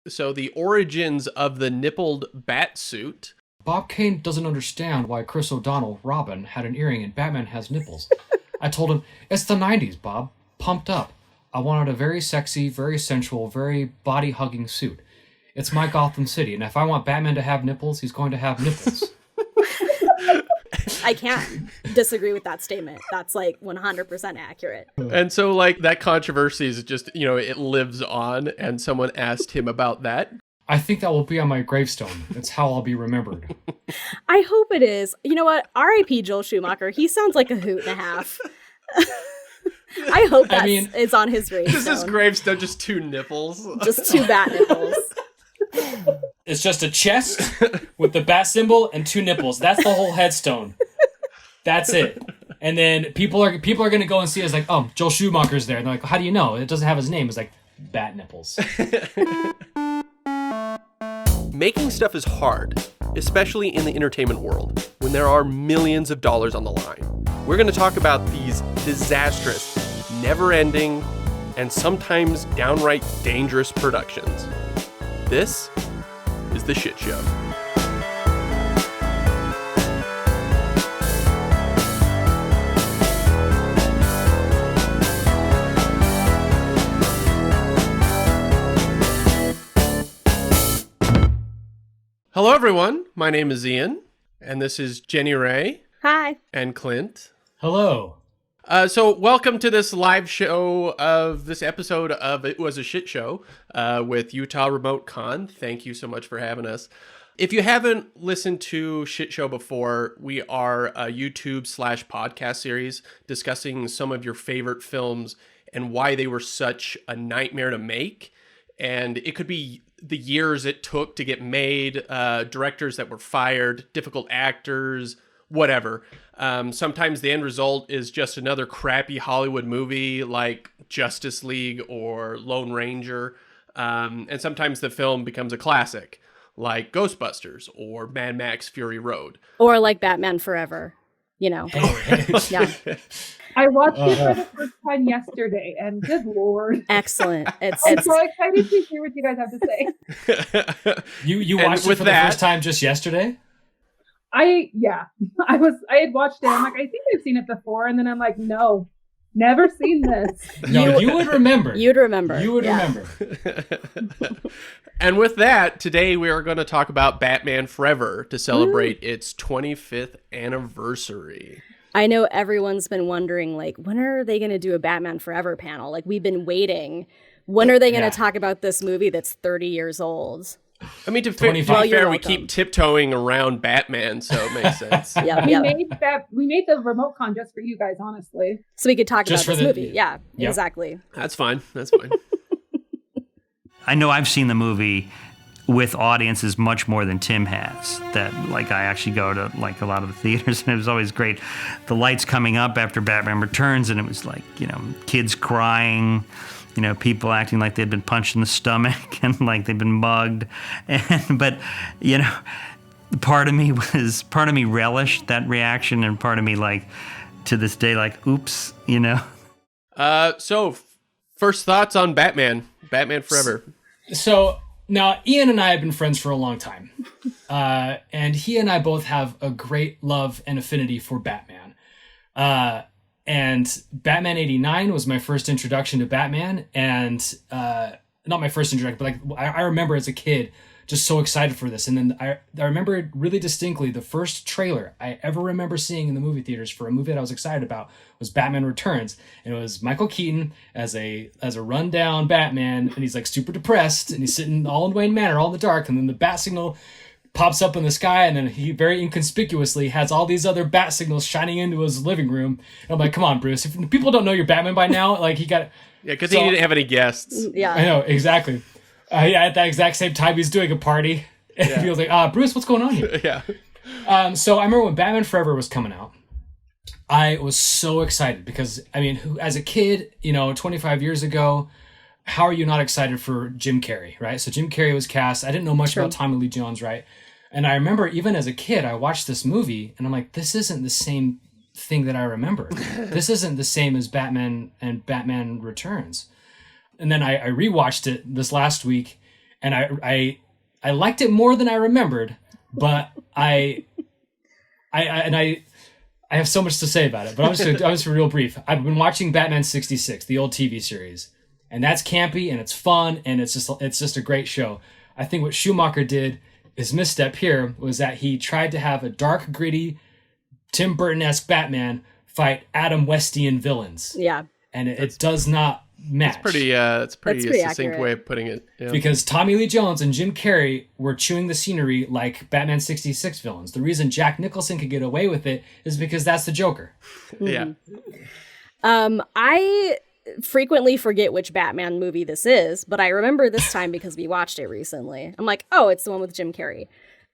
So the origins of the nippled bat suit. Bob Kane doesn't understand why Chris O'Donnell, Robin, had an earring and Batman has nipples. I told him, it's the 90s, Bob. Pumped up. I wanted a very sexy, very sensual, very body-hugging suit. It's my Gotham City, and if I want Batman to have nipples, he's going to have nipples. I can't disagree with that statement. That's like 100% accurate. And so like that controversy is just, it lives on, and someone asked him about that. I think that will be on my gravestone. It's how I'll be remembered. I hope it is. You know what? R.I.P. Joel Schumacher. He sounds like a hoot and a half. I hope that is on his gravestone. This is gravestone, just two nipples. Just two bat nipples. It's just a chest with the bat symbol and two nipples. That's the whole headstone. That's it. And then people are going to go and see it as like, oh, Joel Schumacher's there. And they're like, how do you know? It doesn't have his name. It's like, bat nipples. Making stuff is hard, especially in the entertainment world, when there are millions of dollars on the line. We're going to talk about these disastrous, never-ending, and sometimes downright dangerous productions. This is The Shit Show. Hello, everyone. My name is Ian, and this is Jenny Ray. Hi. And Clint. Hello. So welcome to this live show of this episode of It Was a Shit Show with Utah Remote Con. Thank you so much for having us. If you haven't listened to Shit Show before, we are a YouTube/podcast series discussing some of your favorite films and why they were such a nightmare to make. And it could be the years it took to get made, directors that were fired, difficult actors, whatever. Sometimes the end result is just another crappy Hollywood movie like Justice League or Lone Ranger. And sometimes the film becomes a classic like Ghostbusters or Mad Max Fury Road. Or like Batman Forever, Yeah. I watched it for the first time yesterday, and good Lord. Excellent. I'm so excited to hear what you guys have to say. You watched it for the first time just yesterday? I had watched it. I'm like, I think I've seen it before, and then I'm like, no, never seen this. No, you would remember. You'd remember. You would remember. And with that, today we are going to talk about Batman Forever to celebrate its 25th anniversary. I know everyone's been wondering, like, when are they going to do a Batman Forever panel? Like, we've been waiting. When are they going to talk about this movie that's 30 years old? I mean, to be fair, we keep tiptoeing around Batman, so it makes sense. We made the remote con just for you guys, honestly. So we could talk about this movie. Yeah, exactly. That's fine. I know I've seen the movie with audiences much more than Tim has. That, like, I actually go to, like, a lot of the theaters, and it was always great. The lights coming up after Batman Returns, and it was like, kids crying, people acting like they'd been punched in the stomach and like they'd been mugged. But part of me relished that reaction, and part of me, like, to this day, like, oops, So, first thoughts on Batman Forever. So, now, Ian and I have been friends for a long time, and he and I both have a great love and affinity for Batman. And Batman 89 was my first introduction to Batman, and not my first introduction, but like I remember as a kid just so excited for this. And then I remember really distinctly the first trailer I ever remember seeing in the movie theaters for a movie that I was excited about was Batman Returns. And it was Michael Keaton as a rundown Batman, and he's like super depressed, and he's sitting all in Wayne Manor, all in the dark, and then the bat signal pops up in the sky, and then he very inconspicuously has all these other bat signals shining into his living room. And I'm like, come on, Bruce, if people don't know you're Batman by now, like, he got... Yeah, because he didn't have any guests. Yeah. I know, exactly. At that exact same time, he's doing a party. And he was like, Bruce, what's going on here? Yeah. So I remember when Batman Forever was coming out, I was so excited because, I mean, as a kid, 25 years ago, how are you not excited for Jim Carrey, right? So Jim Carrey was cast. I didn't know much about Tommy Lee Jones, right? And I remember even as a kid, I watched this movie, and I'm like, this isn't the same thing that I remember. This isn't the same as Batman and Batman Returns. And then I rewatched it this last week, and I liked it more than I remembered, but I have so much to say about it, but I'm just real brief. I've been watching Batman 66, the old TV series, and that's campy and it's fun and it's just a great show. I think what Schumacher did, his misstep here, was that he tried to have a dark, gritty, Tim Burton-esque Batman fight Adam Westian villains. Yeah. And it does not match. It's pretty succinct accurate. way of putting it. Yeah. Because Tommy Lee Jones and Jim Carrey were chewing the scenery like Batman 66 villains. The reason Jack Nicholson could get away with it is because that's the Joker. Yeah. I frequently forget which Batman movie this is, but I remember this time because we watched it recently. I'm like, oh, it's the one with Jim Carrey.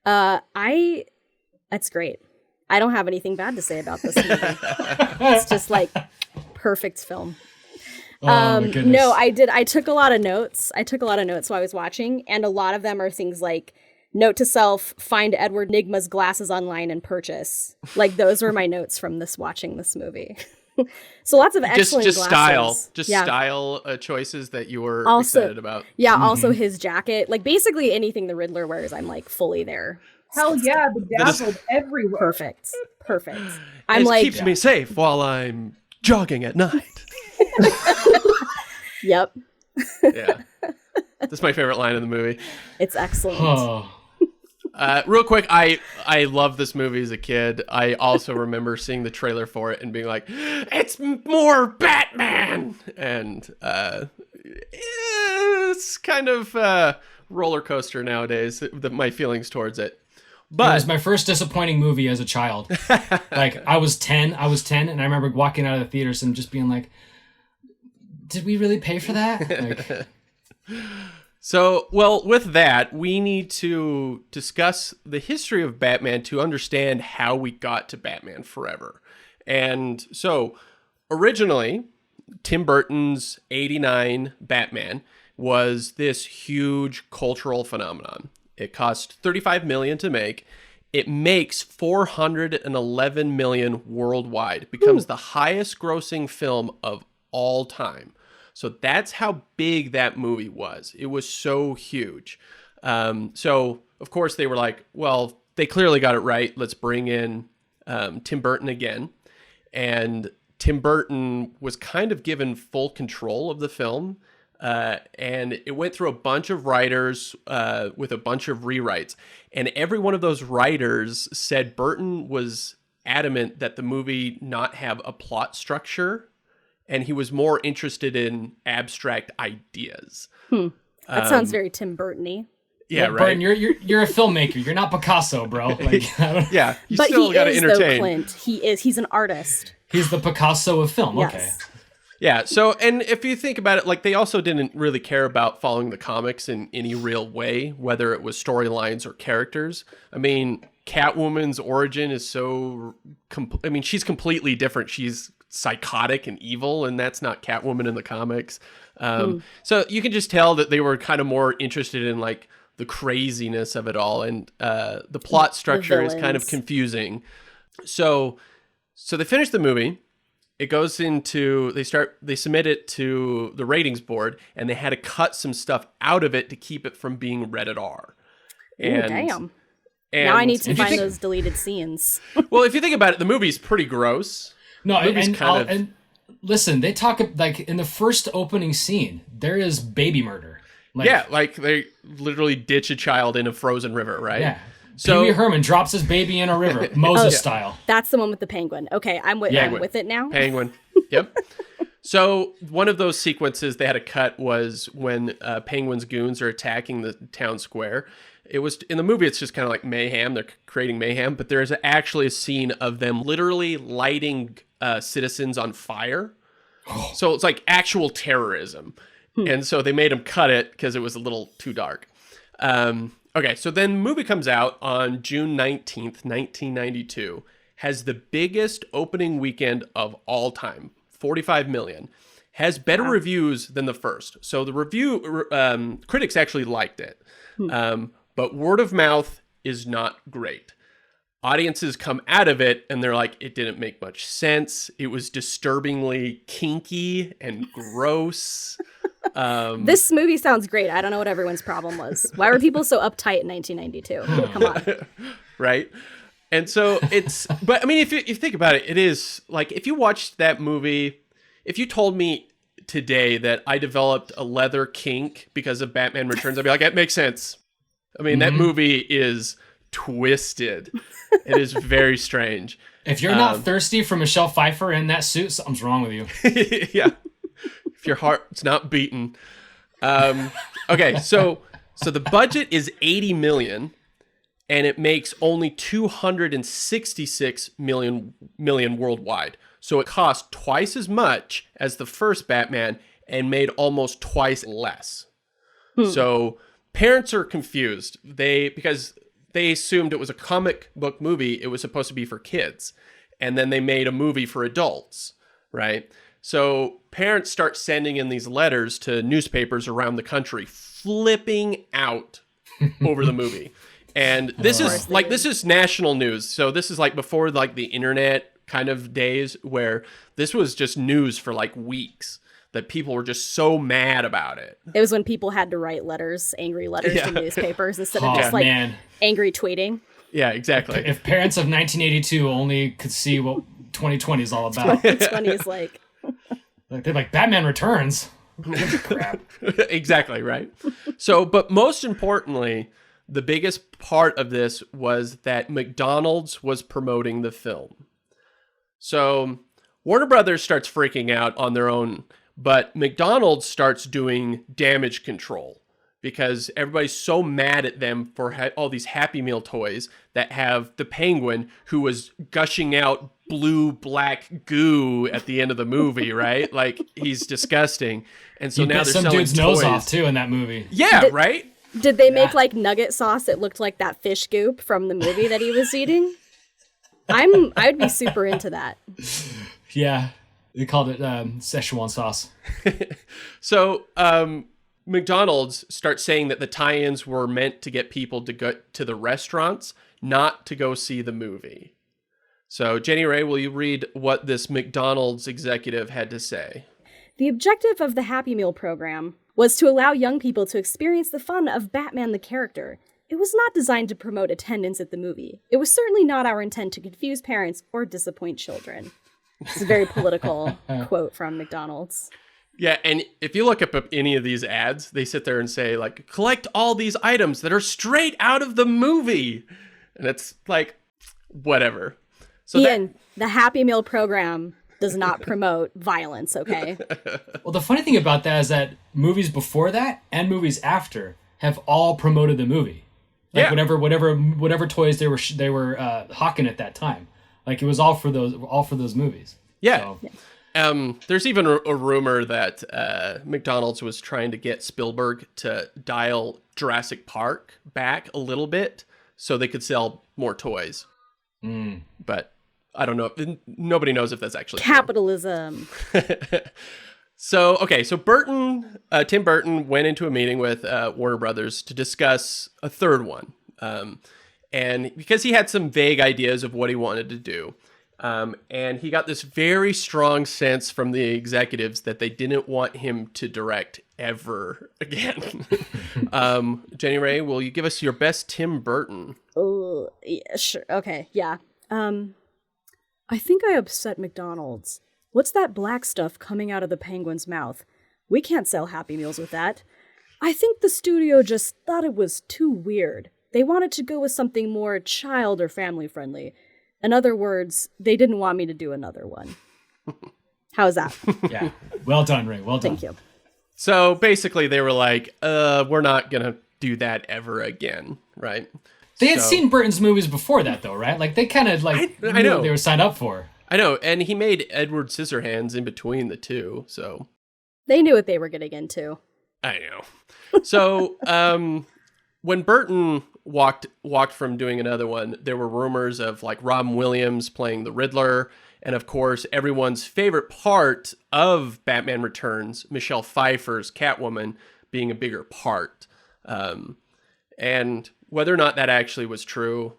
That's great. I don't have anything bad to say about this movie. It's just like perfect film. Oh, my goodness. No, I did. I took a lot of notes. While I was watching, and a lot of them are things like note to self, find Edward Nygma's glasses online and purchase. Like those were my notes from watching this movie. So lots of excellent just glasses. style choices that you were Also, excited about. Yeah, also his jacket. Like basically anything the Riddler wears, I'm like fully there. Hell yeah, bedazzled everywhere. Perfect. It keeps me safe while I'm jogging at night. Yep. Yeah. That's my favorite line in the movie. It's excellent. Oh. Real quick, I loved this movie as a kid. I also remember seeing the trailer for it and being like, it's more Batman! And it's kind of roller coaster nowadays, my feelings towards it. But It was my first disappointing movie as a child. Like, I was 10, and I remember walking out of the theaters and just being like, did we really pay for that? Like, So, well, with that, we need to discuss the history of Batman to understand how we got to Batman Forever. And so, originally, Tim Burton's 89 Batman was this huge cultural phenomenon. It cost $35 million to make. It makes $411 million worldwide. Becomes the highest grossing film of all time. So that's how big that movie was. It was so huge. So, of course, they were like, well, they clearly got it right. Let's bring in Tim Burton again. And Tim Burton was kind of given full control of the film. And it went through a bunch of writers with a bunch of rewrites. And every one of those writers said Burton was adamant that the movie not have a plot structure. And he was more interested in abstract ideas. That sounds very Tim Burton-y. Yeah, look, right. Burton, you're a filmmaker. You're not Picasso, bro. Like, Yeah, you But still he got to is, though, entertain. Clint. He's an artist. he's the Picasso of film. Okay. Yes. Yeah, so, and if you think about it, like, they also didn't really care about following the comics in any real way, whether it was storylines or characters. I mean, Catwoman's origin is so, she's completely different. She's psychotic and evil, and that's not Catwoman in the comics. So you can just tell that they were kind of more interested in, like, the craziness of it all, and the plot structure is kind of villains. confusing. So they finish the movie. It goes into, they submit it to the ratings board, and they had to cut some stuff out of it to keep it from being rated R. Ooh, damn. And Now I need to if you find think- those deleted scenes. Well, if you think about it, the movie's pretty gross. No, Movie's and listen, they talk like in the first opening scene, there is baby murder. Like, Yeah, like they literally ditch a child in a frozen river, right? yeah. So Pee Wee Herman drops his baby in a river, Moses style. That's the one with the penguin. Okay, I'm with it now. Penguin. Yep. So one of those sequences they had to cut was when Penguin's goons are attacking the town square. It was in the movie. It's just kind of like mayhem. They're creating mayhem, but there's actually a scene of them literally lighting citizens on fire. So it's like actual terrorism. And so they made him cut it because it was a little too dark. Okay, so then the movie comes out on June 19th, 1992. Has the biggest opening weekend of all time, 45 million. Has better reviews than the first. So the critics actually liked it. But word of mouth is not great. Audiences come out of it and they're like, it didn't make much sense. It was disturbingly kinky and gross. This movie sounds great. I don't know what everyone's problem was. Why were people so uptight in 1992? Come on. Right? And so but I mean, if you think about it, it is like, if you watched that movie, if you told me today that I developed a leather kink because of Batman Returns, I'd be like, that makes sense. I mean, that movie is twisted. It is very strange. If you're not thirsty for Michelle Pfeiffer in that suit, something's wrong with you. Yeah. If your heart's not beating. Okay, so the budget is 80 million, and it makes only 266 million worldwide. So it cost twice as much as the first Batman and made almost twice less. So parents are confused. Because they assumed it was a comic book movie, it was supposed to be for kids. And then they made a movie for adults, right? So parents start sending in these letters to newspapers around the country, flipping out over the movie. And this is national news. So this is like before like the internet kind of days, where this was just news for like weeks, that people were just so mad about it. It was when people had to write letters, angry letters to newspapers instead of just angry tweeting. Yeah, exactly. If parents of 1982 only could see what 2020 is all about. 2020 is like... They're like, Batman Returns? Crap. Exactly, right? So, but most importantly, the biggest part of this was that McDonald's was promoting the film. So Warner Brothers starts freaking out on their own, but McDonald's starts doing damage control because everybody's so mad at them for all these Happy Meal toys that have the penguin who was gushing out blue black goo at the end of the movie, right? Like, he's disgusting. And so now they're some selling dude's toys. nose off too in that movie. Yeah, right? Did they make like nugget sauce that looked like that fish goop from the movie that he was eating? I'd be super into that. Yeah, they called it Szechuan sauce. So McDonald's starts saying that the tie-ins were meant to get people to go to the restaurants, not to go see the movie. So Jenny Ray, will you read what this McDonald's executive had to say? The objective of the Happy Meal program was to allow young people to experience the fun of Batman the character. It was not designed to promote attendance at the movie. It was certainly not our intent to confuse parents or disappoint children. It's a very political quote from McDonald's. Yeah, and if you look up any of these ads, they sit there and say, like, collect all these items that are straight out of the movie. And it's like, whatever. So Ian, the Happy Meal program does not promote violence, okay? Well, the funny thing about that is that movies before that and movies after have all promoted the movie. Like whatever toys they were hawking at that time. Like, it was all for those movies. Yeah. So. There's even a rumor that McDonald's was trying to get Spielberg to dial Jurassic Park back a little bit so they could sell more toys. But I don't know. Nobody knows if that's actually capitalism. So Tim Burton went into a meeting with Warner Brothers to discuss a third one. And because he had some vague ideas of what he wanted to do. And he got this very strong sense from the executives that they didn't want him to direct ever again. Jenny Ray, will you give us your best Tim Burton? Oh, yeah, sure. Okay, yeah. I think I upset McDonald's. What's that black stuff coming out of the penguin's mouth? We can't sell Happy Meals with that. I think the studio just thought it was too weird. They wanted to go with something more child or family friendly. In other words, they didn't want me to do another one. How's that? Yeah. Well done, Ray. Well done. Thank you. So basically they were like, we're not going to do that ever again, right? They had seen Burton's movies before that, though, right? Like, they kind of, like, I know what they were signed up for. I know, and he made Edward Scissorhands in between the two, so... They knew what they were getting into. I know. So, when Burton walked from doing another one, there were rumors of, like, Robin Williams playing the Riddler, and of course, everyone's favorite part of Batman Returns, Michelle Pfeiffer's Catwoman, being a bigger part. And whether or not that actually was true,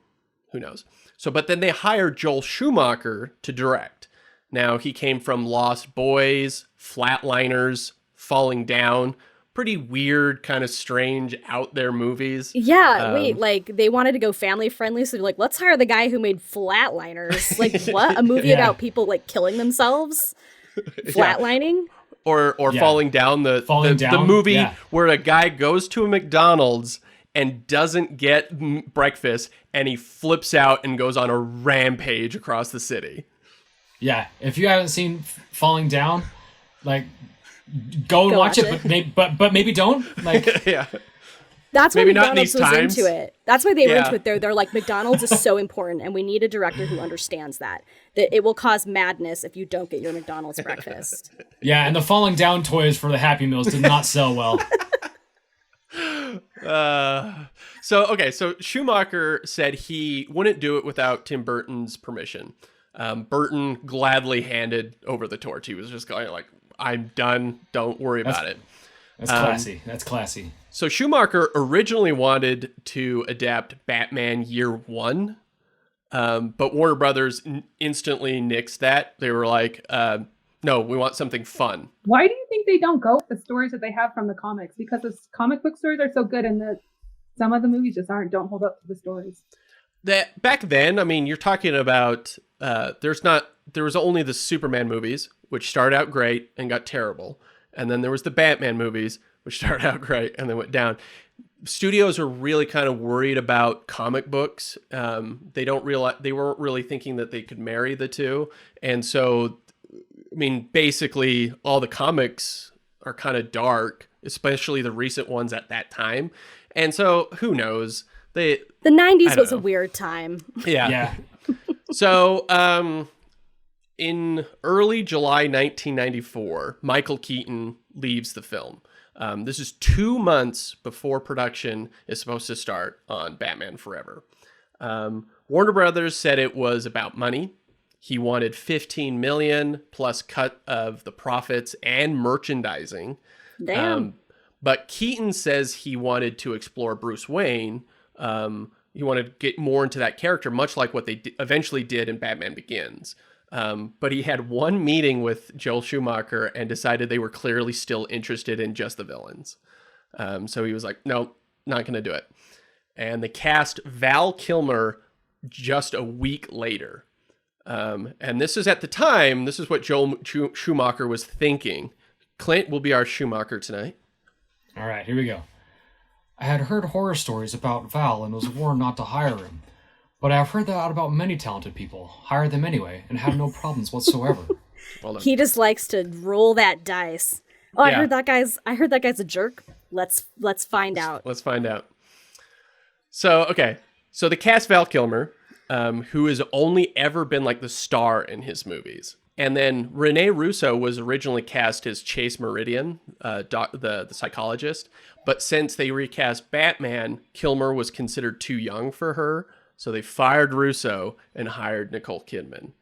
who knows? So, but then they hired Joel Schumacher to direct. Now, he came from Lost Boys, Flatliners, Falling Down. Pretty weird, kind of strange, out there movies. Yeah, wait, like they wanted to go family friendly, so they're like, let's hire the guy who made Flatliners. Like, what? A movie about people like killing themselves? Flatlining? Or Falling Down, the movie where a guy goes to a McDonald's and doesn't get breakfast, and he flips out and goes on a rampage across the city. Yeah, if you haven't seen Falling Down, like, go and watch it, but maybe don't. Like, yeah. That's why maybe not McDonald's in these was times. into it. That's why they were into it. They're like, McDonald's is so important, and we need a director who understands that it will cause madness if you don't get your McDonald's breakfast. Yeah, and the Falling Down toys for the Happy Meals did not sell well. So Schumacher said he wouldn't do it without Tim Burton's permission. Burton gladly handed over the torch. He was just going like, I'm done. Don't worry about it. That's classy. That's classy. So Schumacher originally wanted to adapt Batman Year One, but Warner Brothers instantly nixed that. They were like, no, we want something fun. Why do you think they don't go with the stories that they have from the comics? Because the comic book stories are so good, and some of the movies just don't hold up to the stories. That back then, I mean, you're talking about there was only the Superman movies, which started out great and got terrible, and then there was the Batman movies, which started out great and then went down. Studios are really kind of worried about comic books. They weren't really thinking that they could marry the two, and so, I mean, basically all the comics are kind of dark, especially the recent ones at that time, and so who knows. The 90s was a weird time. Yeah. So, in early July 1994, Michael Keaton leaves the film. This is 2 months before production is supposed to start on Batman Forever. Warner Brothers said it was about money. He wanted $15 million plus cut of the profits and merchandising. Damn. But Keaton says he wanted to explore Bruce Wayne. He wanted to get more into that character, much like what they eventually did in Batman Begins. But he had one meeting with Joel Schumacher and decided they were clearly still interested in just the villains. So he was like, no, not going to do it. And they cast Val Kilmer just a week later. And this is at the time, this is what Joel Schumacher was thinking. Clint will be our Schumacher tonight. All right, here we go. I had heard horror stories about Val and was warned not to hire him. But I've heard that about many talented people. Hired them anyway and had no problems whatsoever. He just likes to roll that dice. Oh, yeah. I heard that guy's a jerk. Let's find out. Let's find out. So, okay. So they cast Val Kilmer, who has only ever been like the star in his movies. And then Rene Russo was originally cast as Chase Meridian, the psychologist. But since they recast Batman, Kilmer was considered too young for her. So they fired Russo and hired Nicole Kidman.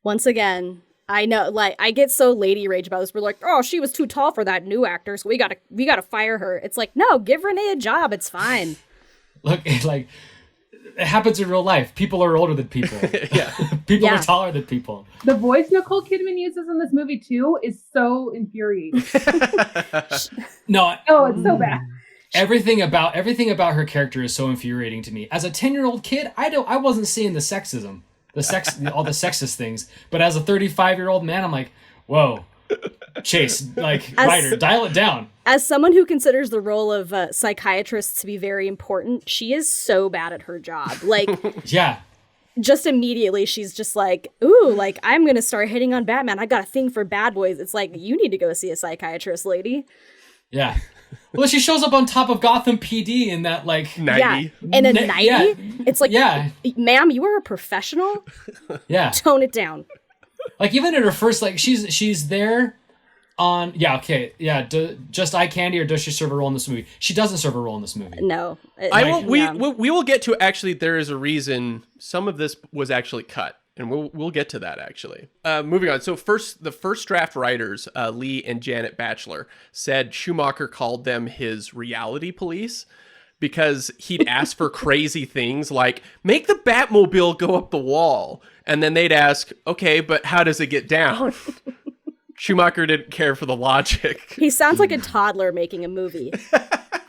Once again, I know, like, I get so lady rage about this. We're like, oh, she was too tall for that new actor, so we gotta fire her. It's like, no, give Renee a job. It's fine. Look, like, it happens in real life. People are older than people. Yeah. People are taller than people. The voice Nicole Kidman uses in this movie too is so infuriating. No. Oh, it's so bad. Everything about her character is so infuriating to me. As a 10-year-old kid, I wasn't seeing the sexism, all the sexist things. But as a 35-year-old man, I'm like, whoa, Chase, like, writer, dial it down. As someone who considers the role of psychiatrist to be very important, she is so bad at her job. Like, yeah. Just immediately, she's just like, ooh, like, I'm going to start hitting on Batman. I got a thing for bad boys. It's like, you need to go see a psychiatrist, lady. Yeah. Well, she shows up on top of Gotham PD in that, like... 90. Yeah, in a 90? Yeah. It's like, ma'am, you are a professional? Yeah. Tone it down. Like, even in her first, like, she's there on... Yeah, okay. Yeah, just eye candy, or does she serve a role in this movie? She doesn't serve a role in this movie. No. We will get to, actually, there is a reason some of this was actually cut. And we'll get to that, actually. Moving on. So the first draft writers, Lee and Janet Batchelor, said Schumacher called them his reality police because he'd ask for crazy things like, make the Batmobile go up the wall. And then they'd ask, okay, but how does it get down? Schumacher didn't care for the logic. He sounds like a toddler making a movie.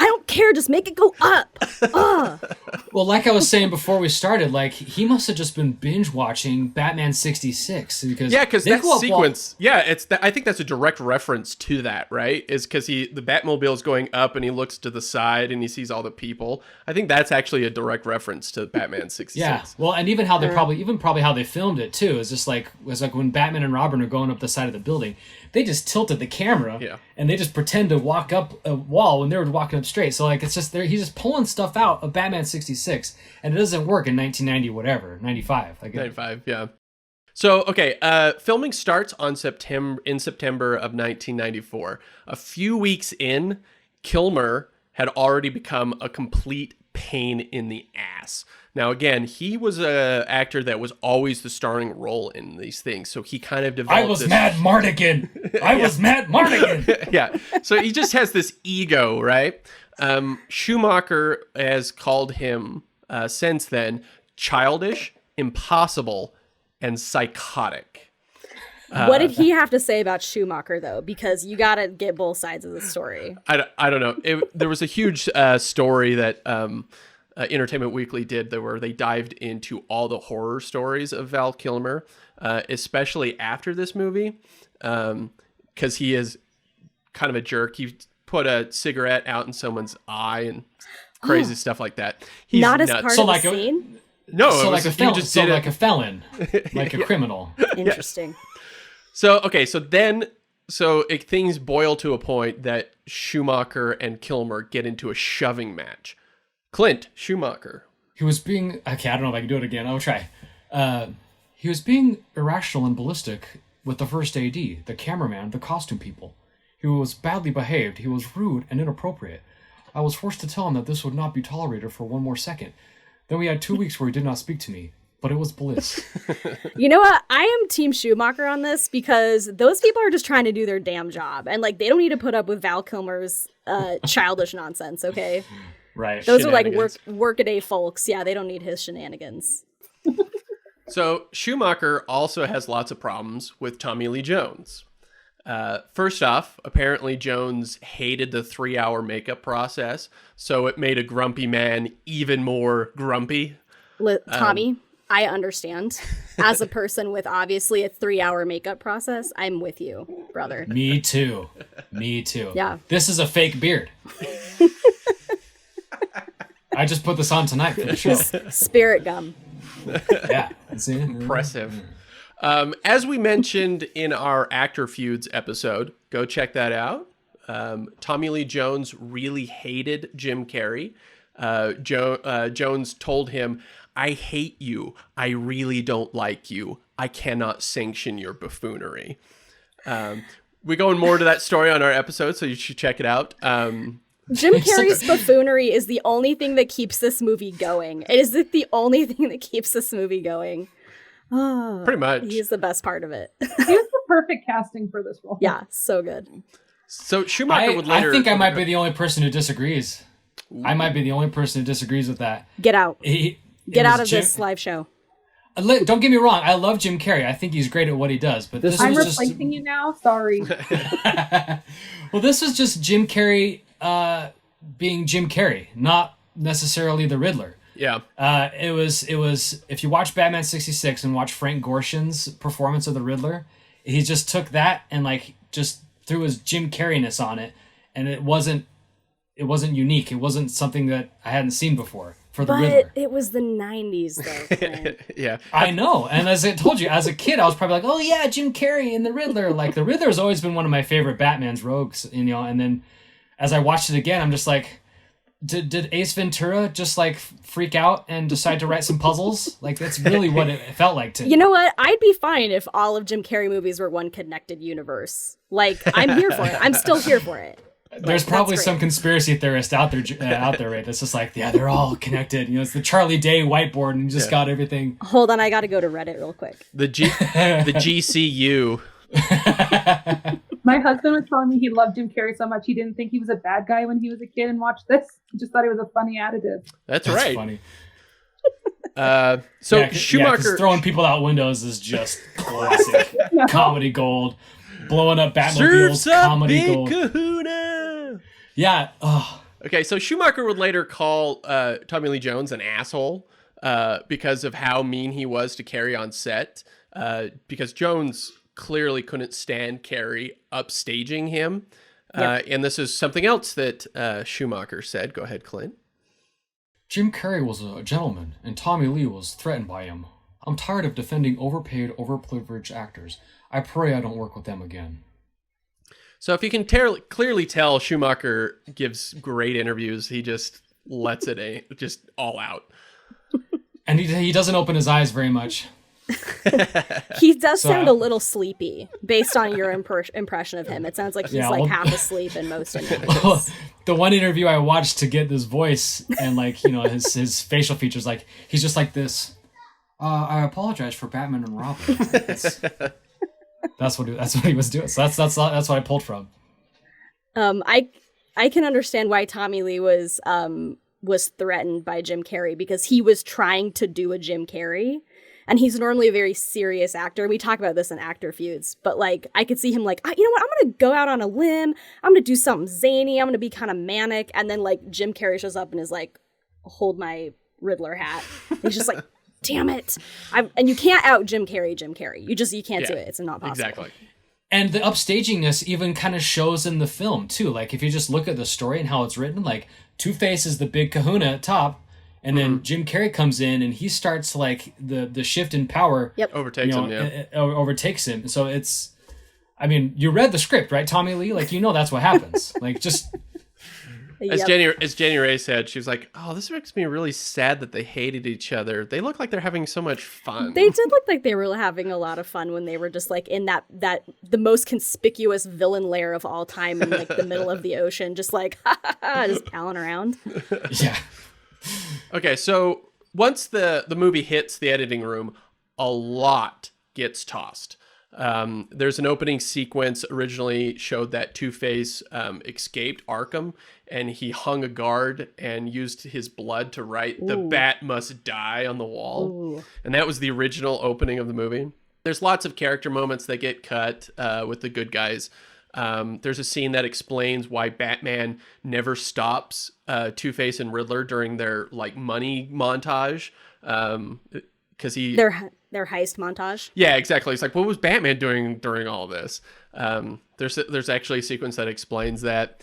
I don't care, just make it go up. Ugh. Well, like I was saying before we started, like he must have just been binge watching Batman 66 because Because they that go up sequence, I think that's a direct reference to that, right? Is because the Batmobile is going up and he looks to the side and he sees all the people. I think that's actually a direct reference to Batman 66. Yeah, well, and even how they probably how they filmed it too is just like when Batman and Robin are going up the side of the building, they just tilted the camera and they just pretend to walk up a wall when they were walking up straight. So like it's just he's just pulling stuff out of Batman 66, and it doesn't work in 1990 95. Like 95, yeah. So okay, filming starts in September of 1994. A few weeks in, Kilmer had already become a complete pain in the ass. Now, again, he was an actor that was always the starring role in these things, so he kind of developed I was Matt Mardigan. I was Matt Mardigan. Yeah, so he just has this ego, right? Schumacher has called him, since then, childish, impossible, and psychotic. What did he have to say about Schumacher, though? Because you got to get both sides of the story. I don't know. There was a huge story that Entertainment Weekly did where they dived into all the horror stories of Val Kilmer, especially after this movie, because he is kind of a jerk. He put a cigarette out in someone's eye and crazy stuff like that. He's not as nuts. part So of like the scene? No, So like a felon, did a felon, like a criminal. Interesting. So things boil to a point that Schumacher and Kilmer get into a shoving match. Clint Schumacher. He was being I don't know if I can do it again. I'll try. He was being irrational and ballistic with the first AD, the cameraman, the costume people. He was badly behaved. He was rude and inappropriate. I was forced to tell him that this would not be tolerated for one more second. Then we had 2 weeks where he did not speak to me, but it was bliss. You know what? I am Team Schumacher on this because those people are just trying to do their damn job. And like, they don't need to put up with Val Kilmer's childish nonsense, okay? Right. Those are like workaday folks. Yeah, they don't need his shenanigans. So Schumacher also has lots of problems with Tommy Lee Jones. First off, apparently Jones hated the 3-hour makeup process, so it made a grumpy man even more grumpy. Tommy, I understand. As a person with obviously a 3-hour makeup process, I'm with you, brother. Me too. Yeah. This is a fake beard. I just put this on tonight for the show. Spirit gum. Yeah. See? Impressive. As we mentioned in our Actor Feuds episode, go check that out. Tommy Lee Jones really hated Jim Carrey. Jones told him, "I hate you. I really don't like you. I cannot sanction your buffoonery." We go in more to that story on our episode, so you should check it out. Jim Carrey's buffoonery is the only thing that keeps this movie going. It is the only thing that keeps this movie going. Oh, pretty much. He's the best part of it. He was the perfect casting for this role. Yeah, so good. So Schumacher would later... I think I might be the only person who disagrees. I might be the only person who disagrees with that. Get out. Get out of Jim, this live show. Don't get me wrong. I love Jim Carrey. I think he's great at what he does. But this I'm was replacing you now. Sorry. Well, this was just Jim Carrey being Jim Carrey, not necessarily the Riddler. Yeah. It was if you watch Batman 66 and watch Frank Gorshin's performance of the Riddler, he just took that and like just threw his Jim Carreyness on it, and it wasn't unique. It wasn't something that I hadn't seen before for the Riddler. But it was the 90s though. Clint. Yeah. I know. And as I told you, as a kid, I was probably like, "Oh yeah, Jim Carrey and the Riddler." Like the Riddler has always been one of my favorite Batman's rogues, you know, and then as I watched it again, I'm just like, Did Ace Ventura just like freak out and decide to write some puzzles? Like that's really what it felt like to me. You know what? I'd be fine if all of Jim Carrey movies were one connected universe. Like I'm here for it. I'm still here for it. There's probably some conspiracy theorist out there, right? That's just like, yeah, they're all connected. You know, it's the Charlie Day whiteboard, and you just got everything. Hold on, I got to go to Reddit real quick. The GCU. My husband was telling me he loved Jim Carrey so much he didn't think he was a bad guy when he was a kid and watched this. He just thought he was a funny additive. That's right. Funny. Schumacher 'cause throwing people out windows is just classic comedy gold. blowing up Surf's Batmobiles, up, comedy big gold. kahuna. Yeah. Oh, Okay, so Schumacher would later call Tommy Lee Jones an asshole because of how mean he was to Carrey on set. Because Jones clearly couldn't stand Carrey upstaging him. And this is something else that Schumacher said. Go ahead, Clint. Jim Carrey was a gentleman, and Tommy Lee was threatened by him. I'm tired of defending overpaid, overprivileged actors. I pray I don't work with them again. So if you can clearly tell, Schumacher gives great interviews. He just lets it just all out. And he doesn't open his eyes very much. He does sound a little sleepy based on your impression of him. It sounds like he's half asleep in most interviews. The one interview I watched to get this voice and his facial features, like he's just like this. I apologize for Batman and Robin. That's what he was doing. So that's what I pulled from. I can understand why Tommy Lee was threatened by Jim Carrey, because he was trying to do a Jim Carrey, and he's normally a very serious actor. We talk about this in Actor Feuds, but like I could see him like, you know what, I'm gonna go out on a limb. I'm gonna do something zany. I'm gonna be kind of manic, and then like Jim Carrey shows up and is like, hold my Riddler hat. And he's just like, damn it. And you can't out Jim Carrey. You can't do it. It's not possible. Exactly. And the upstagingness even kind of shows in the film too. Like if you just look at the story and how it's written, like Two-Face is the big kahuna at top, and then Jim Carrey comes in and he starts like the shift in power. Yep. Overtakes him, overtakes him. So it's, I mean, you read the script, right, Tommy Lee? Like, that's what happens. Like just... As Jenny Ray said, she was like, "Oh, this makes me really sad that they hated each other. They look like they're having so much fun." They did look like they were having a lot of fun when they were just like in that the most conspicuous villain lair of all time in like the middle of the ocean, just like just palling around. Yeah. Okay, so once the movie hits the editing room, a lot gets tossed. There's an opening sequence originally showed that Two-Face escaped Arkham, and he hung a guard and used his blood to write "The Bat Must Die" on the wall. Ooh. And that was the original opening of the movie. There's lots of character moments that get cut with the good guys. There's a scene that explains why Batman never stops Two-Face and Riddler during their like money montage. Because their heist montage. Yeah, exactly. It's like, what was Batman doing during all of this? There's actually a sequence that explains that.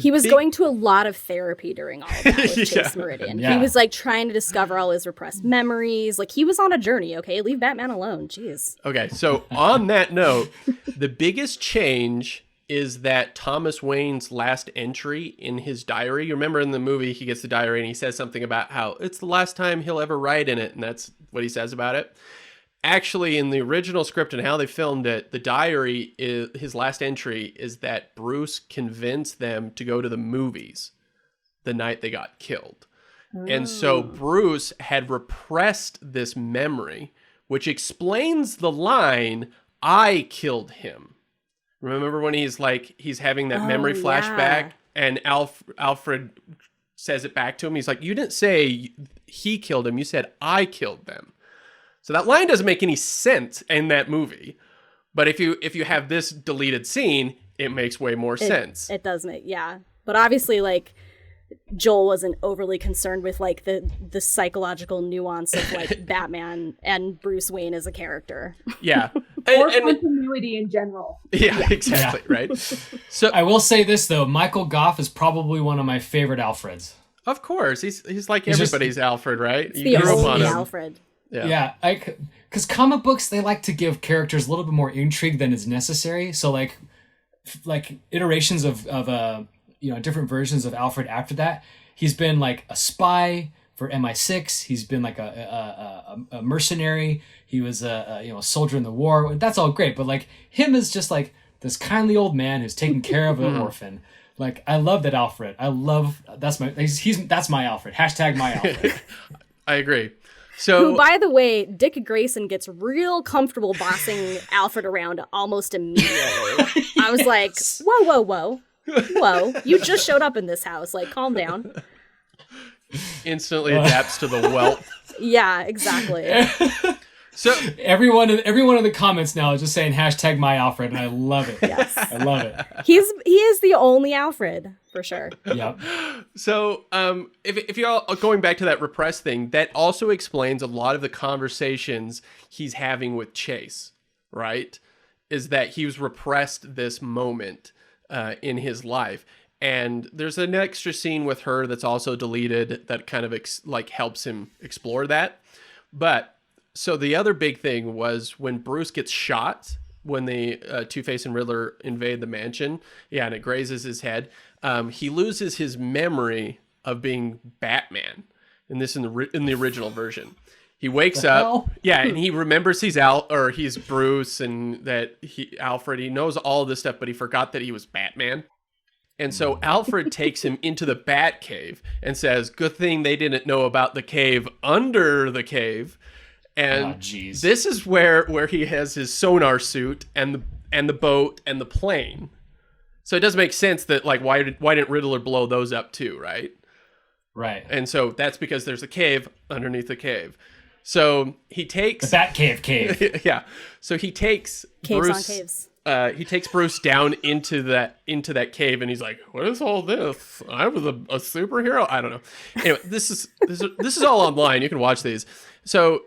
He was going to a lot of therapy during all of that with Chase Meridian. Yeah. He was like trying to discover all his repressed memories. Like he was on a journey. Okay, leave Batman alone. Jeez. Okay, so on that note, the biggest change is that Thomas Wayne's last entry in his diary. You remember in the movie, he gets the diary and he says something about how it's the last time he'll ever write in it. And that's what he says about it. Actually, in the original script and how they filmed it, the diary, his last entry is that Bruce convinced them to go to the movies the night they got killed. And so Bruce had repressed this memory, which explains the line, "I killed him." Remember when he's having that memory flashback and Alfred says it back to him? He's like, "You didn't say he killed him. You said I killed them." So that line doesn't make any sense in that movie. But if you have this deleted scene, it makes way more sense. It does make, yeah. But obviously, like, Joel wasn't overly concerned with like the psychological nuance of like Batman and Bruce Wayne as a character. Yeah. Or continuity in general. Yeah, exactly. Yeah. Right. So I will say this though, Michael Goff is probably one of my favorite Alfreds. Of course. He's like everybody's Alfred, right? You grew up on him. Alfred. Yeah. Because comic books, they like to give characters a little bit more intrigue than is necessary. So like iterations of different versions of Alfred after that. He's been like a spy for MI6. He's been like a mercenary. He was a soldier in the war. That's all great, but like him is just like this kindly old man who's taking care of an orphan. Like I love that Alfred. That's my Alfred. # my Alfred. I agree. So, who, by the way, Dick Grayson gets real comfortable bossing Alfred around almost immediately. I was like, whoa. You just showed up in this house. Like, calm down. Instantly adapts to the wealth. Yeah, exactly. So Everyone in the comments now is just saying hashtag my Alfred, and I love it. Yes. I love it. He is the only Alfred, for sure. Yep. So, if you're going back to that repressed thing, that also explains a lot of the conversations he's having with Chase, right? Is that he's repressed this moment in his life. And there's an extra scene with her that's also deleted that kind of helps him explore that. But so the other big thing was when Bruce gets shot, when the Two-Face and Riddler invade the mansion, and it grazes his head, he loses his memory of being Batman. And this in the original version. He wakes up, and he remembers he's Bruce, and that Alfred. He knows all of this stuff, but he forgot that he was Batman. And so Alfred takes him into the Bat Cave and says, "Good thing they didn't know about the cave under the cave." And this is where he has his sonar suit and the boat and the plane. So it does make sense that why didn't Riddler blow those up too, right? Right. And so that's because there's a cave underneath the cave. So he takes the Bat Cave. yeah. So he takes Caves Bruce. on caves. He takes Bruce down into that cave, and he's like, "What is all this? I was a superhero. I don't know." Anyway, this is all online. You can watch these. So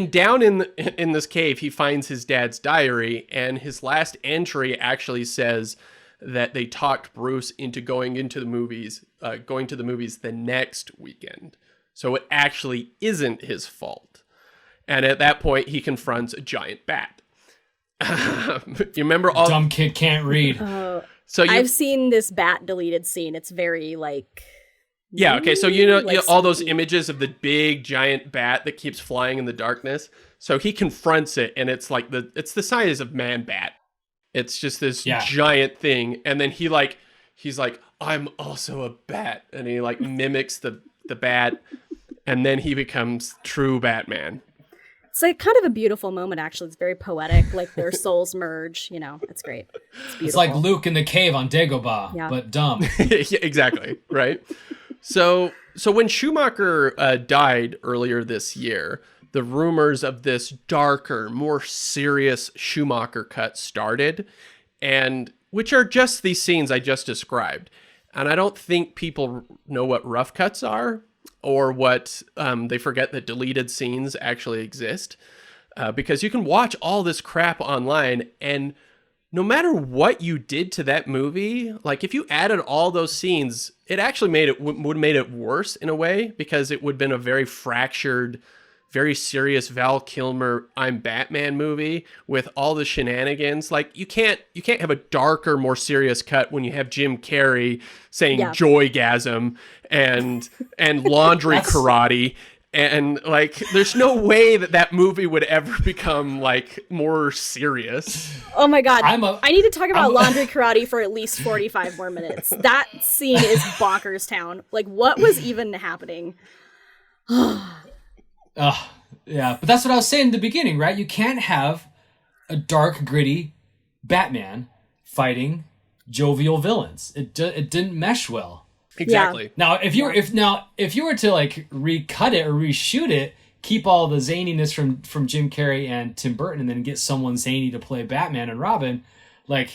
down in this cave, he finds his dad's diary, and his last entry actually says that they talked Bruce into going to the movies the next weekend. So it actually isn't his fault. And at that point, he confronts a giant bat. You remember all dumb kid can't read. So I've seen this bat deleted scene. It's very yeah. Okay. So you know all those images of the big giant bat that keeps flying in the darkness. So he confronts it, and it's it's the size of Man Bat. It's just this giant thing, and then he's like, "I'm also a bat," and he mimics the bat, and then he becomes true Batman. It's kind of a beautiful moment, actually. It's very poetic, their souls merge. It's great. It's beautiful. It's like Luke in the cave on Dagobah, but dumb. Yeah, exactly, right? So when Schumacher died earlier this year, the rumors of this darker, more serious Schumacher cut started, and which are just these scenes I just described. And I don't think people know what rough cuts are, or what they forget that deleted scenes actually exist, because you can watch all this crap online, and no matter what you did to that movie, if you added all those scenes, it actually would made it worse in a way, because it would have been a very fractured, very serious Val Kilmer I'm Batman movie with all the shenanigans. You can't have a darker, more serious cut when you have Jim Carrey saying joygasm and laundry karate, and there's no way that movie would ever become more serious. Oh my god, I need to talk about laundry karate for at least 45 more minutes. That scene is bonkers town. What was even happening? Yeah, but that's what I was saying in the beginning, right? You can't have a dark, gritty Batman fighting jovial villains. It didn't mesh well. Exactly. Yeah. Now, if you were to recut it or reshoot it, keep all the zaniness from Jim Carrey and Tim Burton, and then get someone zany to play Batman and Robin, you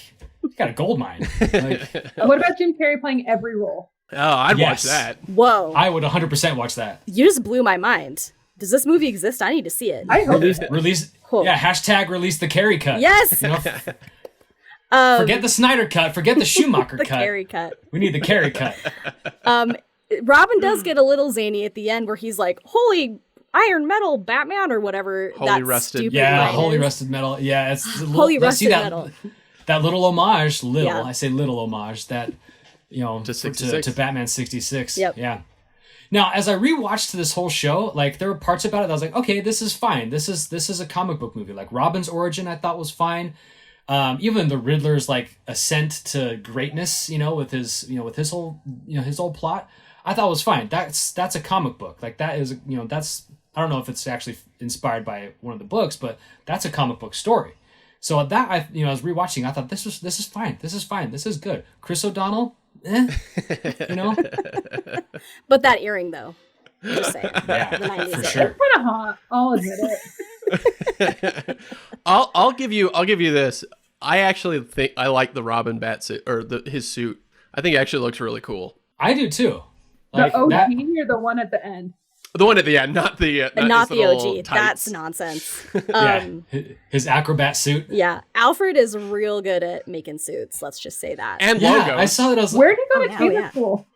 got a gold mine. What about Jim Carrey playing every role? Oh, I'd watch that. Whoa. I would 100% watch that. You just blew my mind. Does this movie exist? I need to see it. I hope Release. Cool. Yeah, hashtag release the Carrey cut. Yes. Forget the Snyder cut. Forget the Schumacher the cut. Carrey cut. We need the Carrey cut. Robin does get a little zany at the end where he's like, "Holy iron metal Batman," or whatever. Holy rusted. Stupid Yeah, line holy is. rusted metal. Yeah, it's Holy rusted metal. That little homage, Yeah. I say little homage, that To 66. to Batman 66. Yep. Yeah. Now, as I rewatched this whole show, there were parts about it that I was like, okay, this is fine. This is a comic book movie. Robin's origin I thought was fine. Even the Riddler's ascent to greatness, with his whole plot, I thought was fine. That's a comic book. That is, that's, I don't know if it's actually inspired by one of the books, but that's a comic book story. So that I was rewatching, I thought this is fine. This is fine. This is good. Chris O'Donnell, But that earring, though. Just saying. Yeah, The 90s for era. sure. It's kind of hot. I'll admit it. I'll give you this. I actually think I like the Robin Bat suit or his suit. I think it actually looks really cool. I do too. The OG or the one at the end? The one at the end, not the OG. Tights. That's nonsense. His acrobat suit. Yeah, Alfred is real good at making suits. Let's just say that. And Yeah, logos. I saw that. I was like, Where did he go to tailor school?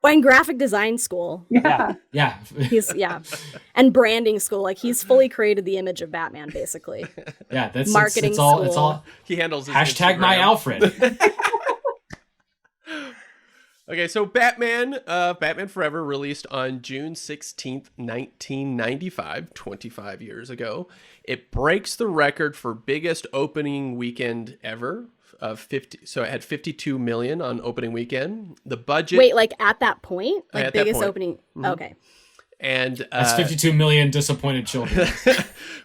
Well, in graphic design school. Yeah. yeah. He's and branding school. Like he's fully created the image of Batman, basically. Yeah, that's Marketing it's all. school. It's all. He handles his Hashtag Instagram. my Alfred. Okay, so Batman Forever released on June 16th, 1995, 25 years ago. It breaks the record for biggest opening weekend ever of 50. So it had 52 million on opening weekend. The budget. Wait, like at that point? Like at that biggest point. opening? Mm-hmm. Okay. And That's 52 million disappointed children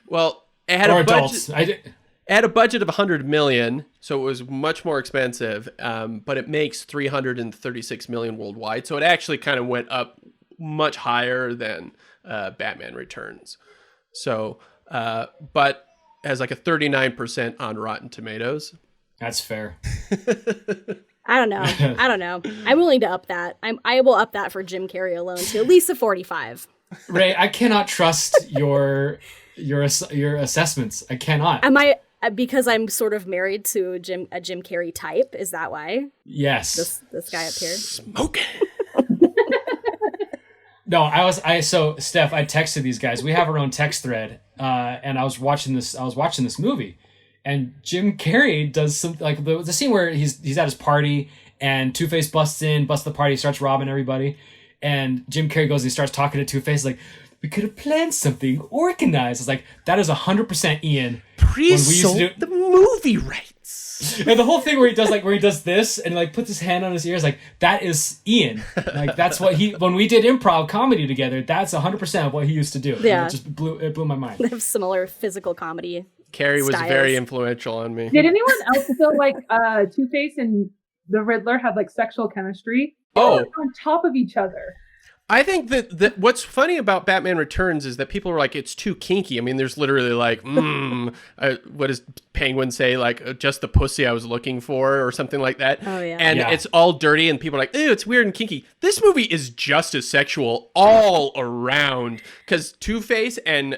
well, it had or a adults. budget. It had a budget of 100 million, so it was much more expensive, but it makes 336 million worldwide. So it actually kind of went up much higher than Batman Returns. So, but has like a 39% on Rotten Tomatoes. That's fair. I don't know. I'm willing to up that. I will up that for Jim Carrey alone to at least a 45. Ray, I cannot trust your assessments. I cannot. Am I because I'm sort of married to a Jim Carrey type? Is that why? Yes. This guy up here. Smoking. No, so Steph, I texted these guys. We have our own text thread, and I was watching this movie, and Jim Carrey does some like the scene where he's at his party and Two-Face busts the party, starts robbing everybody, and Jim Carrey goes and he starts talking to Two-Face like, we could have planned something organized. It's like, that is 100% Ian. Please sold the movie rights. And the whole thing where he does this and like puts his hand on his ears, like that is Ian. Like that's what when we did improv comedy together, that's 100% of what he used to do. Yeah. And it blew my mind. They have similar physical comedy. Carrey was styles. very influential on me. Did anyone else feel like Two-Face and the Riddler had like sexual chemistry? They Oh. were on top of each other. I think that what's funny about Batman Returns is that people are like, it's too kinky. I mean, there's literally like, what does Penguin say? Like, just the pussy I was looking for or something like that. Oh, yeah. And Yeah. it's all dirty and people are like, ew, it's weird and kinky. This movie is just as sexual all around because Two-Face and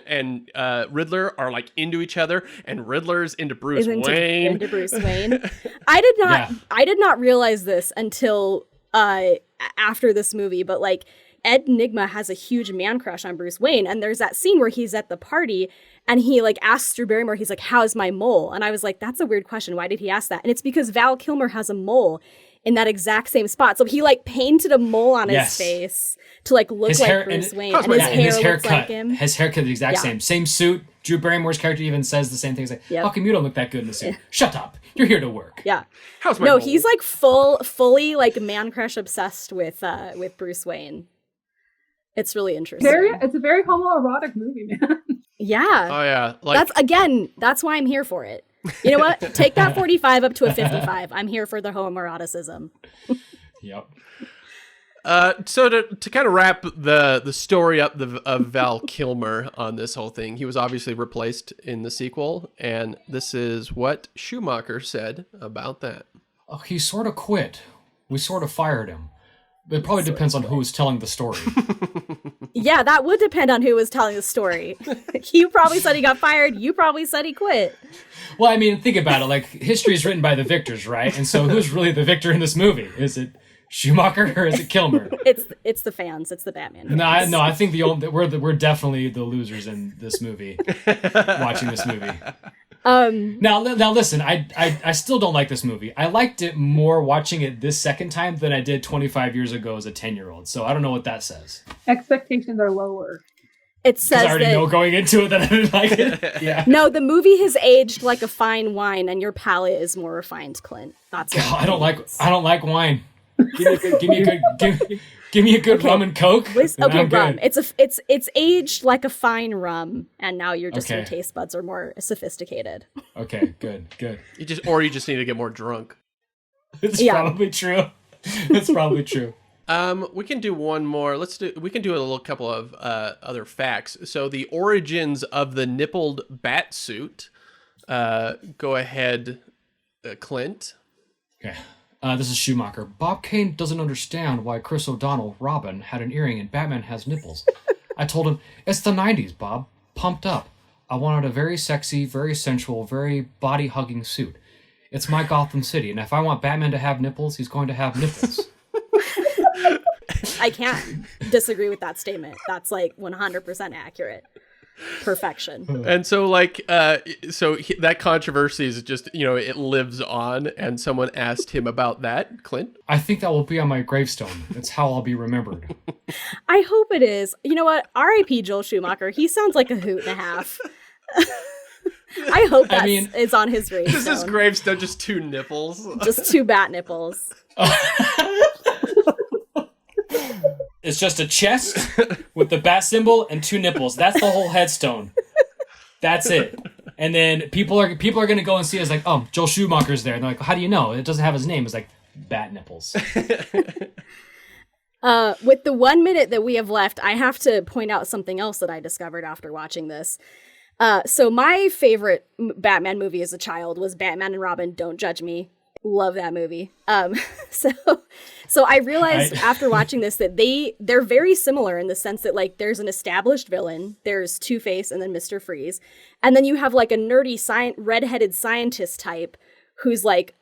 Riddler are like into each other and Riddler's into Bruce Wayne. Into Bruce Wayne. I did not realize this until after this movie, but like Ed Nygma has a huge man crush on Bruce Wayne, and there's that scene where he's at the party and he like asks Drew Barrymore, he's like, how's my mole? And I was like, that's a weird question. Why did he ask that? And it's because Val Kilmer has a mole in that exact same spot. So he like painted a mole on his face to like look like Bruce Wayne. And his hair looks like him. His haircut the exact same. Same suit. Drew Barrymore's character even says the same thing. He's like, how come you don't look that good in the suit? Shut up. You're here to work. Yeah. How's my mole? He's like fully like man crush obsessed with Bruce Wayne. It's really interesting. It's a very homoerotic movie, man. Yeah. Oh yeah. Like, that's why I'm here for it. You know what? Take that 45 up to a 55. I'm here for the homoeroticism. Yep. So to kind of wrap the story up of Val Kilmer on this whole thing, he was obviously replaced in the sequel, and this is what Schumacher said about that. Oh, he sort of quit. We sort of fired him. It probably depends on who was telling the story. Yeah, that would depend on who was telling the story. You probably said he got fired. You probably said he quit. Well, I mean, think about it. Like, history is written by the victors, right? And so who's really the victor in this movie? Is it Schumacher or is it Kilmer? It's the fans. It's the Batman fans. No, I think we're definitely the losers in this movie. Watching this movie. Now listen, I still don't like this movie. I liked it more watching it this second time than I did 25 years ago as a 10-year-old. So I don't know what that says. Expectations are lower. It says I already know going into it that I didn't like it. Yeah. No, the movie has aged like a fine wine, and your palate is more refined, Clint. That's it. I don't like wine. Give me a good rum and Coke. Okay, rum. It's aged like a fine rum, and now your taste buds are more sophisticated. Okay, good. You just need to get more drunk. It's probably true. It's probably true. We can do one more. We can do a little couple of other facts. So the origins of the nippled bat suit. Go ahead, Clint. Okay. This is Schumacher. Bob Kane doesn't understand why Chris O'Donnell, Robin, had an earring and Batman has nipples. I told him, it's the 90s, Bob. Pumped up. I wanted a very sexy, very sensual, very body-hugging suit. It's my Gotham City, and if I want Batman to have nipples, he's going to have nipples. I can't disagree with that statement. That's like 100% accurate. Perfection. And so that controversy is just, it lives on, and someone asked him about that, Clint. I think that will be on my gravestone. It's how I'll be remembered. I hope it is. You know what? R.I.P. Joel Schumacher. He sounds like a hoot and a half. I hope that is on his gravestone. This is gravestone, just 2 nipples. Just 2 bat nipples. It's just a chest with the bat symbol and 2 nipples. That's the whole headstone. That's it. And then people are going to go and see it as like, oh, Joel Schumacher's there. And they're like, how do you know? It doesn't have his name. It's like bat nipples. With the 1 minute that we have left, I have to point out something else that I discovered after watching this. So my favorite Batman movie as a child was Batman and Robin, Don't Judge Me. Love that movie. So I realized after watching this that they're very similar in the sense that like there's an established villain, there's Two-Face and then Mr. Freeze, and then you have like a nerdy redheaded scientist type who's like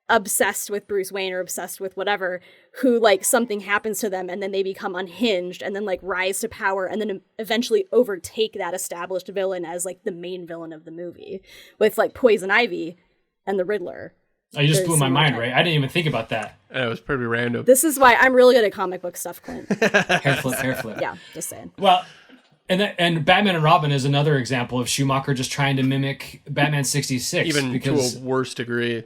obsessed with Bruce Wayne or obsessed with whatever, who like something happens to them and then they become unhinged and then like rise to power and then eventually overtake that established villain as like the main villain of the movie with like Poison Ivy and the Riddler. Oh, you just blew my mind, Ray. I didn't even think about that. It was pretty random. This is why I'm really good at comic book stuff, Clint. Hair flip. Yeah, just saying. Well, and Batman and Robin is another example of Schumacher just trying to mimic Batman 66. Even to a worse degree.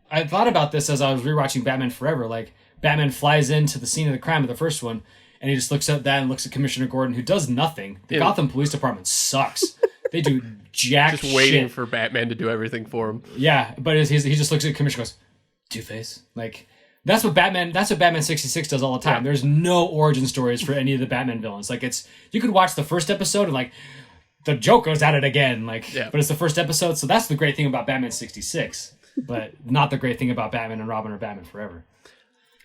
I thought about this as I was rewatching Batman Forever. Like, Batman flies into the scene of the crime of the first one, and he just looks at that and looks at Commissioner Gordon, who does nothing. The Gotham Police Department sucks. They do jack just waiting shit. for Batman to do everything for him. Yeah, but he just looks at Commissioner and goes, Two-Face. Like, that's what Batman 66 does all the time. Yeah. There's no origin stories for any of the Batman villains. Like, you could watch the first episode and like the Joker's at it again. Like, but it's the first episode, so that's the great thing about Batman 66. But not the great thing about Batman and Robin or Batman Forever.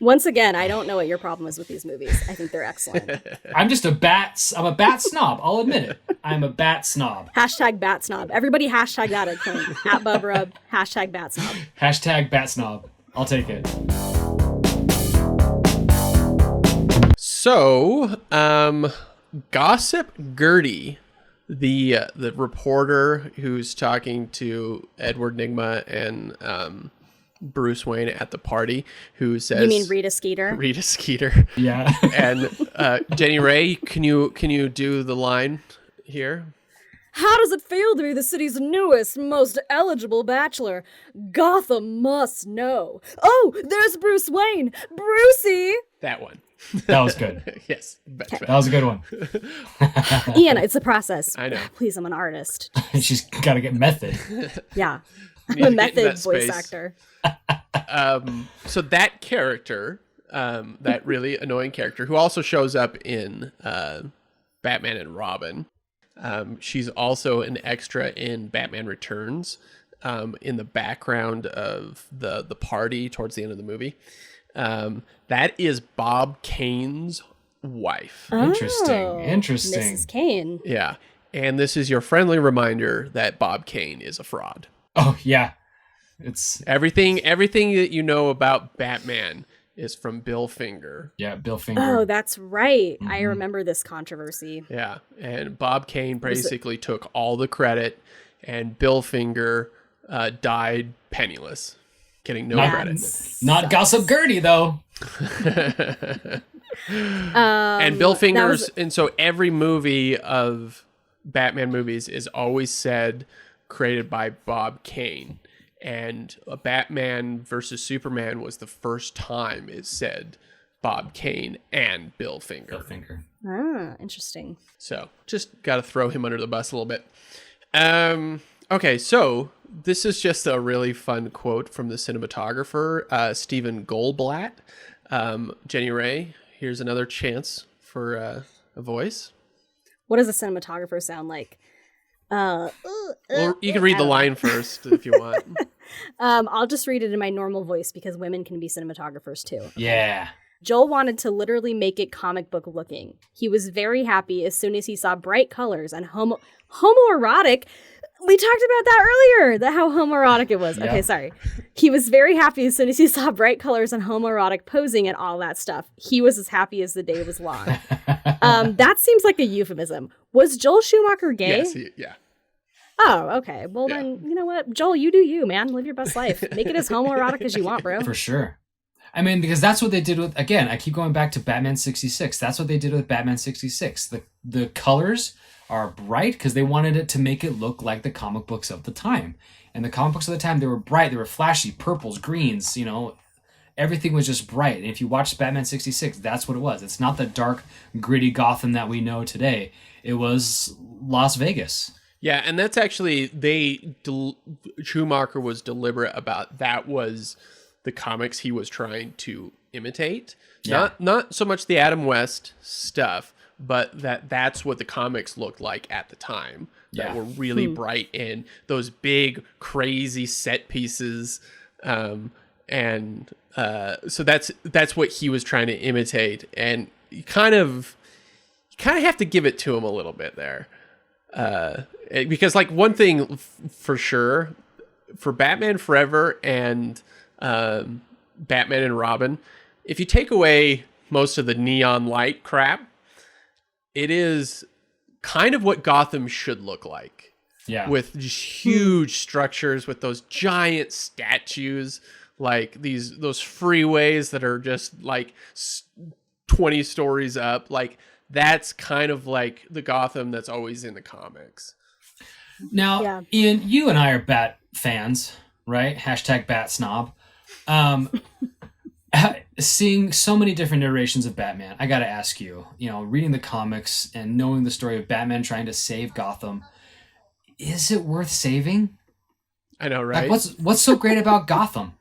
Once again, I don't know what your problem is with these movies. I think they're excellent. I'm a bat snob. I'll admit it. I'm a bat snob. Hashtag bat snob. Everybody hashtag that at Clint. At BubRub. Hashtag bat snob. Hashtag bat snob. I'll take it. So, Gossip Gertie, the reporter who's talking to Edward Nygma and Bruce Wayne at the party, who says, "You mean Rita Skeeter?" Rita Skeeter. Yeah. And Jenny Ray, can you do the line here? How does it feel to be the city's newest, most eligible bachelor? Gotham must know. Oh, there's Bruce Wayne. Brucey! That one. That was good. Yes. That was a good one. Ian, it's a process. I know. Please, I'm an artist. She's got to get method. Yeah. I'm a method voice actor. So that character, that really annoying character, who also shows up in Batman and Robin, she's also an extra in Batman Returns, in the background of the party towards the end of the movie. That is Bob Kane's wife. Interesting. Mrs. Kane. Yeah. And this is your friendly reminder that Bob Kane is a fraud. Oh, yeah. It's everything that you know about Batman is from Bill Finger. Yeah, Bill Finger. Oh, that's right. Mm-hmm. I remember this controversy. Yeah. And Bob Kane basically took all the credit, and Bill Finger died penniless, getting no credit. Not Gossip Gertie, though. And Bill Finger's, and so every movie of Batman movies is always said created by Bob Kane. And a Batman versus Superman was the first time it said Bob Kane and Bill Finger. Bill Finger. Ah, interesting. So just got to throw him under the bus a little bit. Okay, so this is just a really fun quote from the cinematographer, Stephen Goldblatt. Jenny Ray, here's another chance for a voice. What does a cinematographer sound like? Well, you can read the line first if you want. I'll just read it in my normal voice because women can be cinematographers too. Yeah. Joel wanted to literally make it comic book looking. He was very happy as soon as he saw bright colors and homoerotic. We talked about that earlier, how homoerotic it was. Yep. Okay, sorry. He was very happy as soon as he saw bright colors and homoerotic posing and all that stuff. He was as happy as the day was long. That seems like a euphemism. Was Joel Schumacher gay? Yes, yeah. Oh, okay. Well, then, you know what? Joel, you do you, man. Live your best life. Make it as homoerotic as you want, bro. For sure. I mean, because that's what they did with, again, I keep going back to Batman 66. That's what they did with Batman 66. The colors are bright because they wanted it to make it look like the comic books of the time. And the comic books of the time, they were bright, they were flashy, purples, greens, everything was just bright. And if you watch Batman 66, that's what it was. It's not the dark, gritty Gotham that we know today. It was Las Vegas. Yeah, and that's actually, Schumacher was deliberate about that was the comics he was trying to imitate. Yeah. Not so much the Adam West stuff, but that's what the comics looked like at the time. That were really bright and those big, crazy set pieces. So that's what he was trying to imitate. And you kind of have to give it to him a little bit there. Because like one thing for sure, for Batman Forever and Batman and Robin, if you take away most of the neon light crap, it is kind of what Gotham should look like. Yeah. With just huge structures, with those giant statues, like those freeways that are just like 20 stories up. Like that's kind of like the Gotham that's always in the comics. Now, Ian, you and I are Bat fans, right? Hashtag Bat Snob. Seeing so many different iterations of Batman, I gotta ask you, reading the comics and knowing the story of Batman trying to save Gotham, is it worth saving? I know, right? Like, what's so great about Gotham?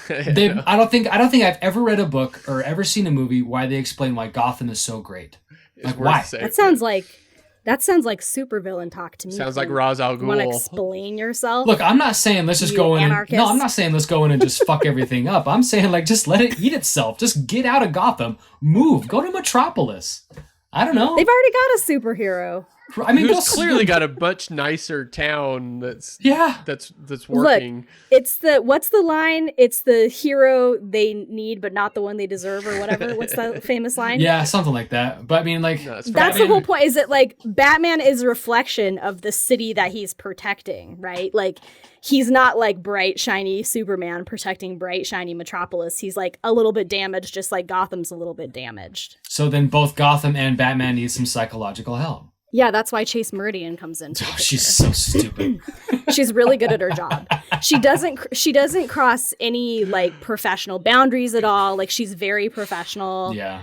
I don't think I've ever read a book or ever seen a movie why they explain why Gotham is so great. Like, why? That sounds like supervillain talk to me. Sounds like Ra's al Ghul. You want to explain yourself? Look, I'm not saying let's just go in. No, I'm not saying let's go in and just fuck everything up. I'm saying like just let it eat itself. Just get out of Gotham. Move. Go to Metropolis. I don't know. They've already got a superhero. I mean, who's clearly got a much nicer town that's working. Look, what's the line? It's the hero they need, but not the one they deserve, or whatever. What's that famous line? Yeah, something like that. But I mean, like that's the whole point. Is that like Batman is a reflection of the city that he's protecting, right? Like he's not like bright, shiny Superman protecting bright, shiny Metropolis. He's like a little bit damaged, just like Gotham's a little bit damaged. So then both Gotham and Batman need some psychological help. Yeah, that's why Chase Meridian comes in. Oh, she's so stupid. She's really good at her job. She doesn't cross any like professional boundaries at all. Like she's very professional. Yeah.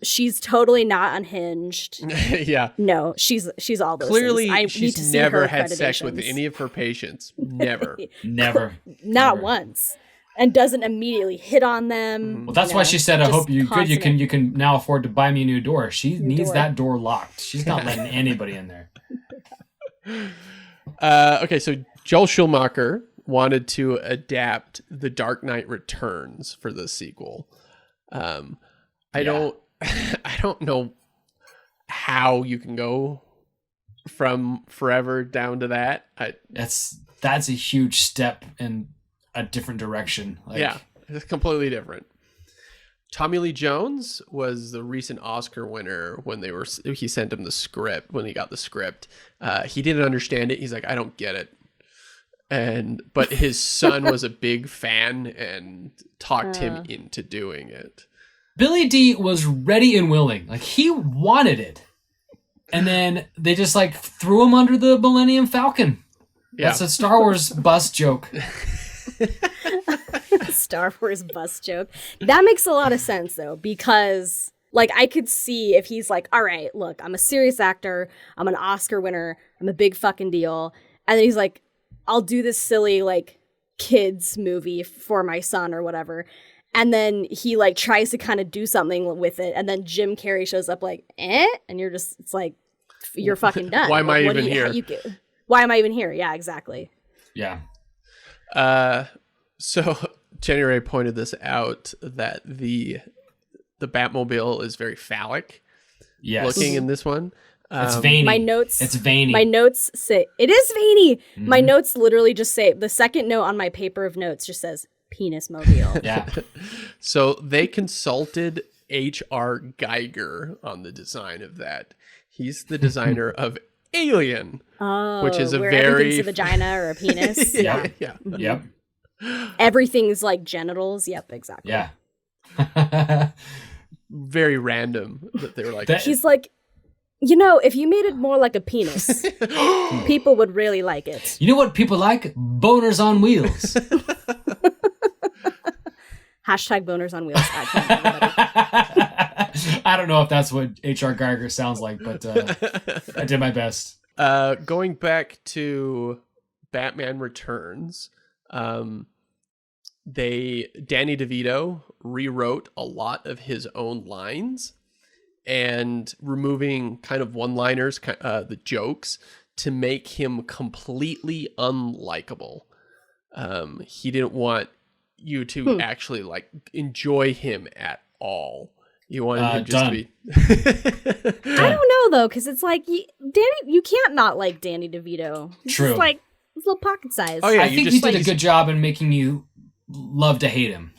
She's totally not unhinged. Yeah. No, she's all those Clearly, things. she's never had sex with any of her patients. Never. Never. Not once. And doesn't immediately hit on them. Well, that's why she said, "I hope you good. You can now afford to buy me a new door." She needs that door locked. She's not letting anybody in there. Okay, so Joel Schumacher wanted to adapt The Dark Knight Returns for the sequel. I don't know how you can go from Forever down to that. That's a huge step in a different direction. Yeah, it's completely different. Tommy Lee Jones was the recent Oscar winner when he sent him the script, when he got the script. He didn't understand it. He's like, I don't get it. But his son was a big fan and talked him into doing it. Billy D was ready and willing. Like he wanted it. And then they just like threw him under the Millennium Falcon. Yeah. That's a Star Wars bus joke. Star Wars bus joke. That makes a lot of sense though, because like I could see if he's like, all right, look, I'm a serious actor, I'm an Oscar winner, I'm a big fucking deal, and then he's like, I'll do this silly like kids movie for my son or whatever, And then he like tries to kind of do something with it, and then Jim Carrey shows up like, and you're just, it's like, you're fucking done. Why am I What even here? Why am I even here? Yeah, exactly. Yeah. So Jenny Ray pointed this out, that the Batmobile is very phallic looking in this one. It's veiny. It's veiny. My notes say it is veiny. Mm-hmm. My notes literally just say, the second note on my paper of notes just says penis mobile. Yeah. So they consulted H.R. Geiger on the design of that. He's the designer of Alien, which is a where very everything's a vagina or a penis. yeah. Yep. Everything's like genitals. Yep, exactly. Yeah. Very random that they were like. He's like, if you made it more like a penis, people would really like it. You know what people like? Boners on wheels. Hashtag boners on wheels. I don't know if that's what H.R. Geiger sounds like, but I did my best. Going back to Batman Returns, Danny DeVito rewrote a lot of his own lines and removing kind of one-liners, the jokes, to make him completely unlikable. He didn't want you to actually like enjoy him at all. You wanted him just to be. I don't know though, because it's like you can't not like Danny DeVito. He's True. just like his little pocket size. Oh yeah, I think he did a good job in making you love to hate him.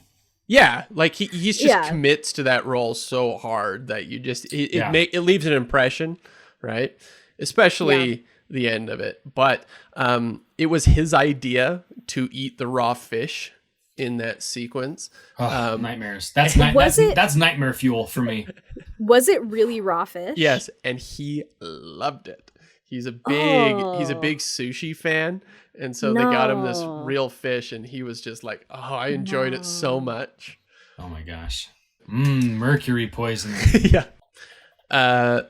Yeah, like he's just commits to that role so hard that you just it leaves an impression, right? Especially the end of it. But it was his idea to eat the raw fish in that sequence. Nightmares. That's nightmare fuel for me. Was it really raw fish? Yes, and he loved it. He's a big sushi fan, and so they got him this real fish, and he was just like, "Oh, I enjoyed it so much." Oh my gosh. Mercury poisoning. Yeah.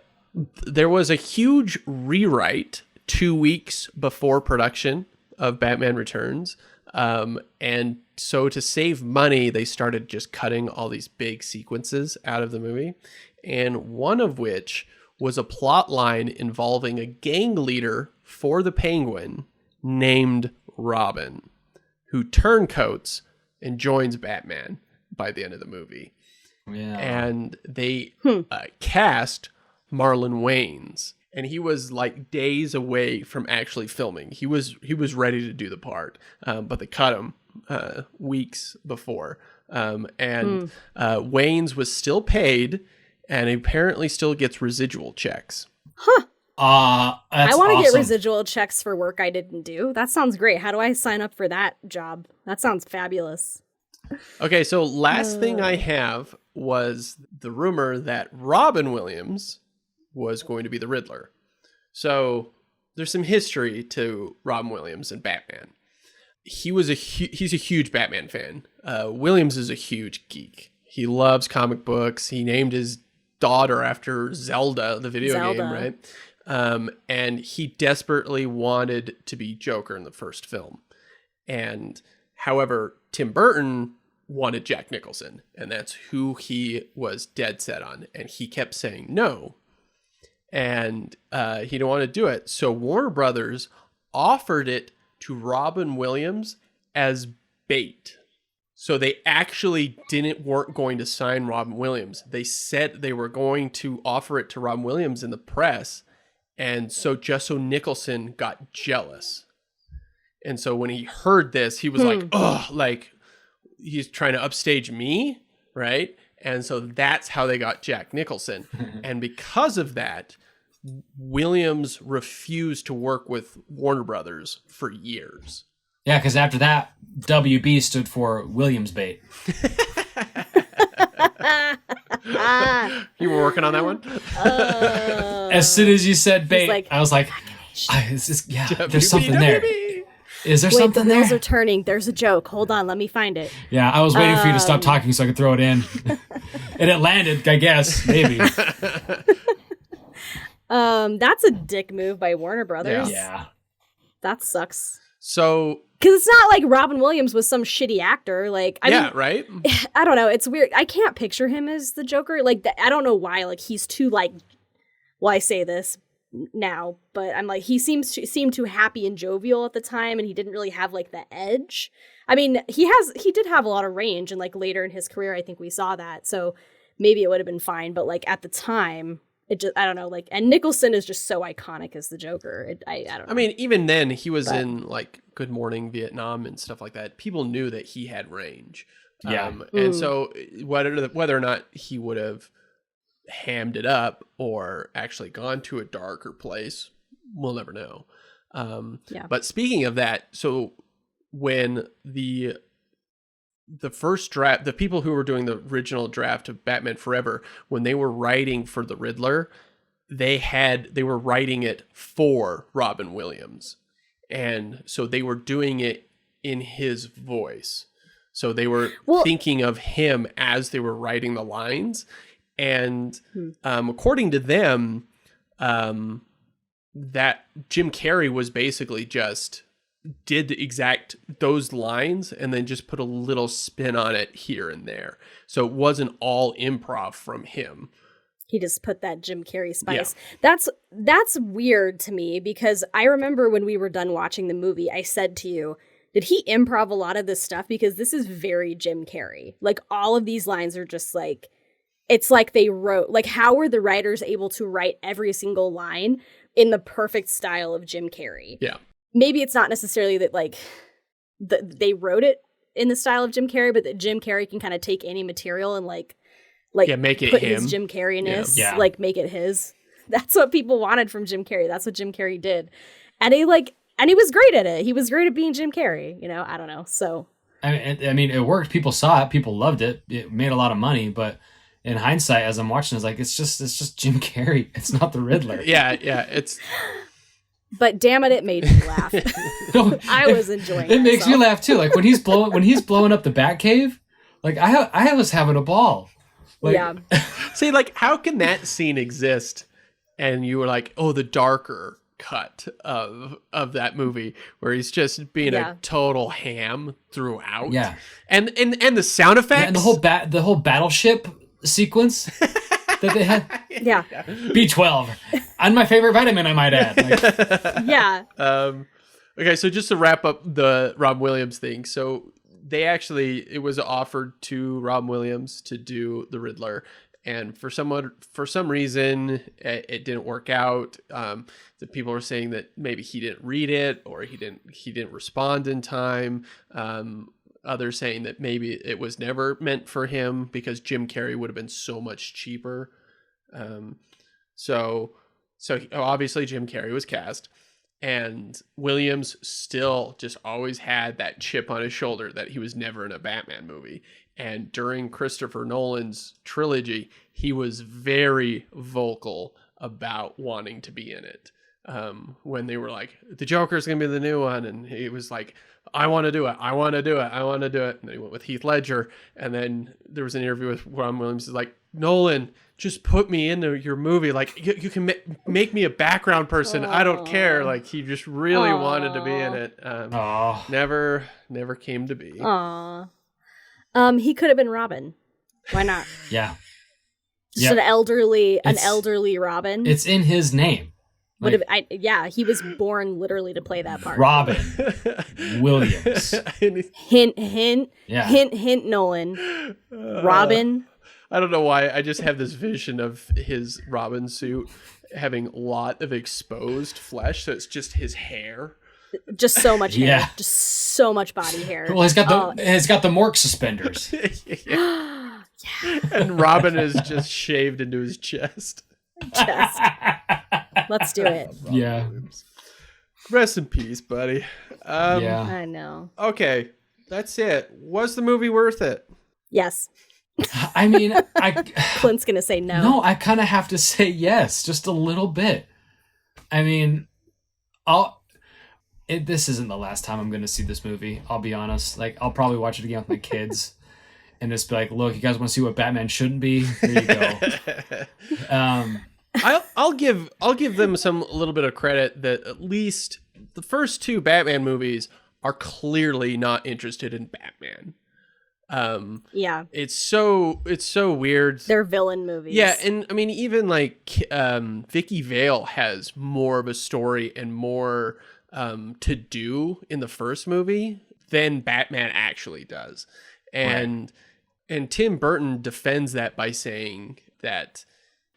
There was a huge rewrite 2 weeks before production of Batman Returns. And so to save money, they started just cutting all these big sequences out of the movie. And one of which was a plot line involving a gang leader for the Penguin named Robin, who turncoats and joins Batman by the end of the movie. Yeah. And they cast Marlon Wayans, and he was like days away from actually filming. He was ready to do the part, but they cut him weeks before. Wayans was still paid, and apparently still gets residual checks. Huh. That's I want to awesome. get residual checks for work I didn't do. That sounds great. How do I sign up for that job? That sounds fabulous. Okay, so last thing I have was the rumor that Robin Williams was going to be the Riddler. So there's some history to Robin Williams and Batman. He's a huge Batman fan. Williams is a huge geek. He loves comic books. He named his daughter after Zelda, the video game, right? And he desperately wanted to be Joker in the first film. And however, Tim Burton wanted Jack Nicholson, and that's who he was dead set on. And he kept saying no. And he didn't want to do it. So Warner Brothers offered it to Robin Williams as bait. So they actually weren't going to sign Robin Williams. They said they were going to offer it to Robin Williams in the press. And so just so Nicholson got jealous. And so when he heard this, he was like, oh, like he's trying to upstage me, right? And so that's how they got Jack Nicholson. And because of that, Williams refused to work with Warner Brothers for years. Yeah, because after that, WB stood for Williams bait. You were working on that one? As soon as you said bait, like, I was like, there's something there. Is there something there? Wait, the wheels are turning. There's a joke. Hold on, let me find it. Yeah, I was waiting for you to stop talking so I could throw it in. And it landed, I guess, maybe. That's a dick move by Warner Brothers. Yeah. That sucks. So Because it's not like Robin Williams was some shitty actor. Like, I mean, right? I don't know. It's weird. I can't picture him as the Joker. Like, I don't know why. Like, he's too like. Well, I say this now, but I'm like, he seemed too happy and jovial at the time, and he didn't really have like the edge. I mean, he did have a lot of range, and like later in his career, I think we saw that. So maybe it would have been fine, but like at the time, it just, I don't know. Like, and Nicholson is just so iconic as the Joker. I don't know. I mean, even then, he was in like Good Morning Vietnam and stuff like that. People knew that he had range. Yeah. And so whether or not he would have hammed it up or actually gone to a darker place, we'll never know. But speaking of that, so when the first draft, the people who were doing the original draft of Batman Forever, when they were writing for the Riddler, they were writing it for Robin Williams. And so they were doing it in his voice. So they were thinking of him as they were writing the lines. And according to them, that Jim Carrey was basically just did those lines and then just put a little spin on it here and there. So it wasn't all improv from him. He just put that Jim Carrey spice. Yeah. That's weird to me, because I remember when we were done watching the movie, I said to you, did he improv a lot of this stuff? Because this is very Jim Carrey. Like, all of these lines are just like, it's like they wrote, like, how were the writers able to write every single line in the perfect style of Jim Carrey? Yeah. Maybe it's not necessarily that like they wrote it in the style of Jim Carrey, but that Jim Carrey can kind of take any material and like make it put him. his Jim Carrey-ness, Yeah. like make it his. That's what people wanted from Jim Carrey. That's what Jim Carrey did. And he was great at it. He was great at being Jim Carrey, I don't know. So I mean, it worked. People saw it. People loved it. It made a lot of money. But in hindsight, as I'm watching, it's like it's just Jim Carrey. It's not the Riddler. Yeah. It's. But damn it made me laugh. I was enjoying it. It makes you laugh too. Like when he's blowing up the Batcave. Like I was having a ball. Like, yeah. See, like, how can that scene exist? And you were like, oh, the darker cut of that movie where he's just being a total ham throughout. Yeah. And the sound effects. Yeah, and the whole battleship sequence that they had. Yeah. B12. And my favorite vitamin, I might add. Like, yeah. Okay, so just to wrap up the Rob Williams thing. So it was offered to Rob Williams to do the Riddler, and for some reason it didn't work out. The people were saying that maybe he didn't read it, or he didn't respond in time. Others saying that maybe it was never meant for him because Jim Carrey would have been so much cheaper. So obviously Jim Carrey was cast. And Williams still just always had that chip on his shoulder that he was never in a Batman movie. And during Christopher Nolan's trilogy, he was very vocal about wanting to be in it. When they were like, the Joker's going to be the new one. And he was like, I want to do it. I want to do it. I want to do it. And then he went with Heath Ledger. And then there was an interview with Ron Williams. He's like, Nolan, just put me into your movie. Like, you can make me a background person. I don't care. Like, he just really wanted to be in it. Never came to be. Aww. He could have been Robin. Why not? yeah. Just an elderly Robin. It's in his name. He was born literally to play that part. Robin Williams. Hint. Yeah. Hint. Nolan. Robin. I don't know why. I just have this vision of his Robin suit having a lot of exposed flesh, so it's just his hair. Just so much hair. Yeah. Just so much body hair. Well, he's got the Mork suspenders. Yeah. And Robin is just shaved into his chest. Let's do it. Yeah. Rest in peace, buddy. I know. Okay, that's it. Was the movie worth it? Yes. I mean, Clint's gonna say no. No, I kind of have to say yes, just a little bit. I mean, this isn't the last time I'm gonna see this movie. I'll be honest. Like, I'll probably watch it again with my kids, and just be like, "Look, you guys want to see what Batman shouldn't be? Here you go." I'll give them a little bit of credit that at least the first two Batman movies are clearly not interested in Batman. Yeah. It's so weird. They're villain movies. Yeah, and I mean, even like Vicky Vale has more of a story and more to do in the first movie than Batman actually does. And Tim Burton defends that by saying that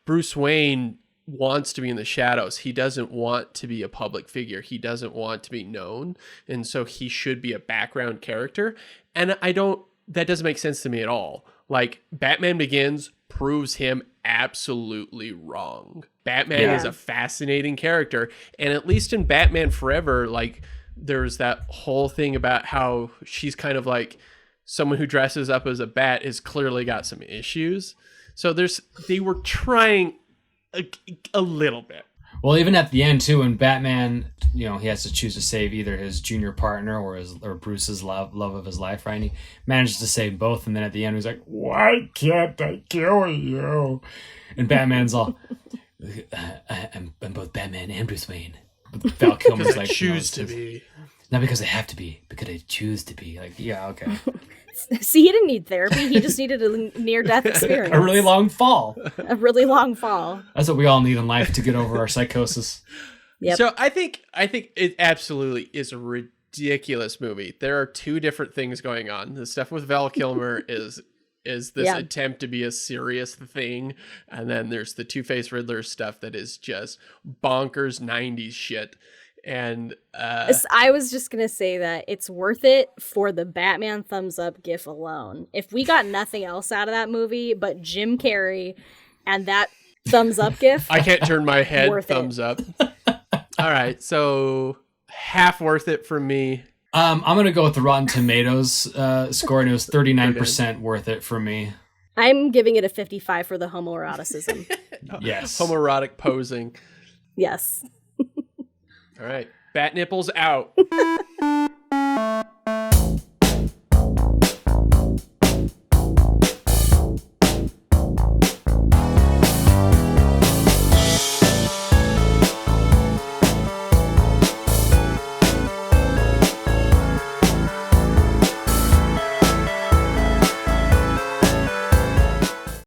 Bruce Wayne wants to be in the shadows. He doesn't want to be a public figure. He doesn't want to be known. And so he should be a background character. And that doesn't make sense to me at all. Like, Batman Begins proves him absolutely wrong. Batman is a fascinating character. And at least in Batman Forever, like, there's that whole thing about how she's kind of like someone who dresses up as a bat has clearly got some issues. So they were trying a little bit. Well, even at the end too, when Batman, he has to choose to save either his junior partner or Bruce's love of his life, right? And he manages to save both, and then at the end he's like, "Why can't I kill you?" And Batman's all, "I'm both Batman and Bruce Wayne." But Val Kilmer's like, choose to be. Not because I have to be, because I choose to be. Like, yeah, okay. See, he didn't need therapy. He just needed a near-death experience. A really long fall. A really long fall. That's what we all need in life to get over our psychosis. Yep. So I think it absolutely is a ridiculous movie. There are two different things going on. The stuff with Val Kilmer is this attempt to be a serious thing, and then there's the Two-Face Riddler stuff that is just bonkers 90s shit. And I was just gonna say that it's worth it for the Batman thumbs up gif alone. If we got nothing else out of that movie but Jim Carrey and that thumbs up gif, I can't turn my head. Thumbs it. up. All right, so half worth it from me. I'm gonna go with the Rotten Tomatoes score, and it was 39% worth it for me. I'm giving it a 55 for the homoeroticism. Yes, Homoerotic posing. Yes. All right, bat nipples out.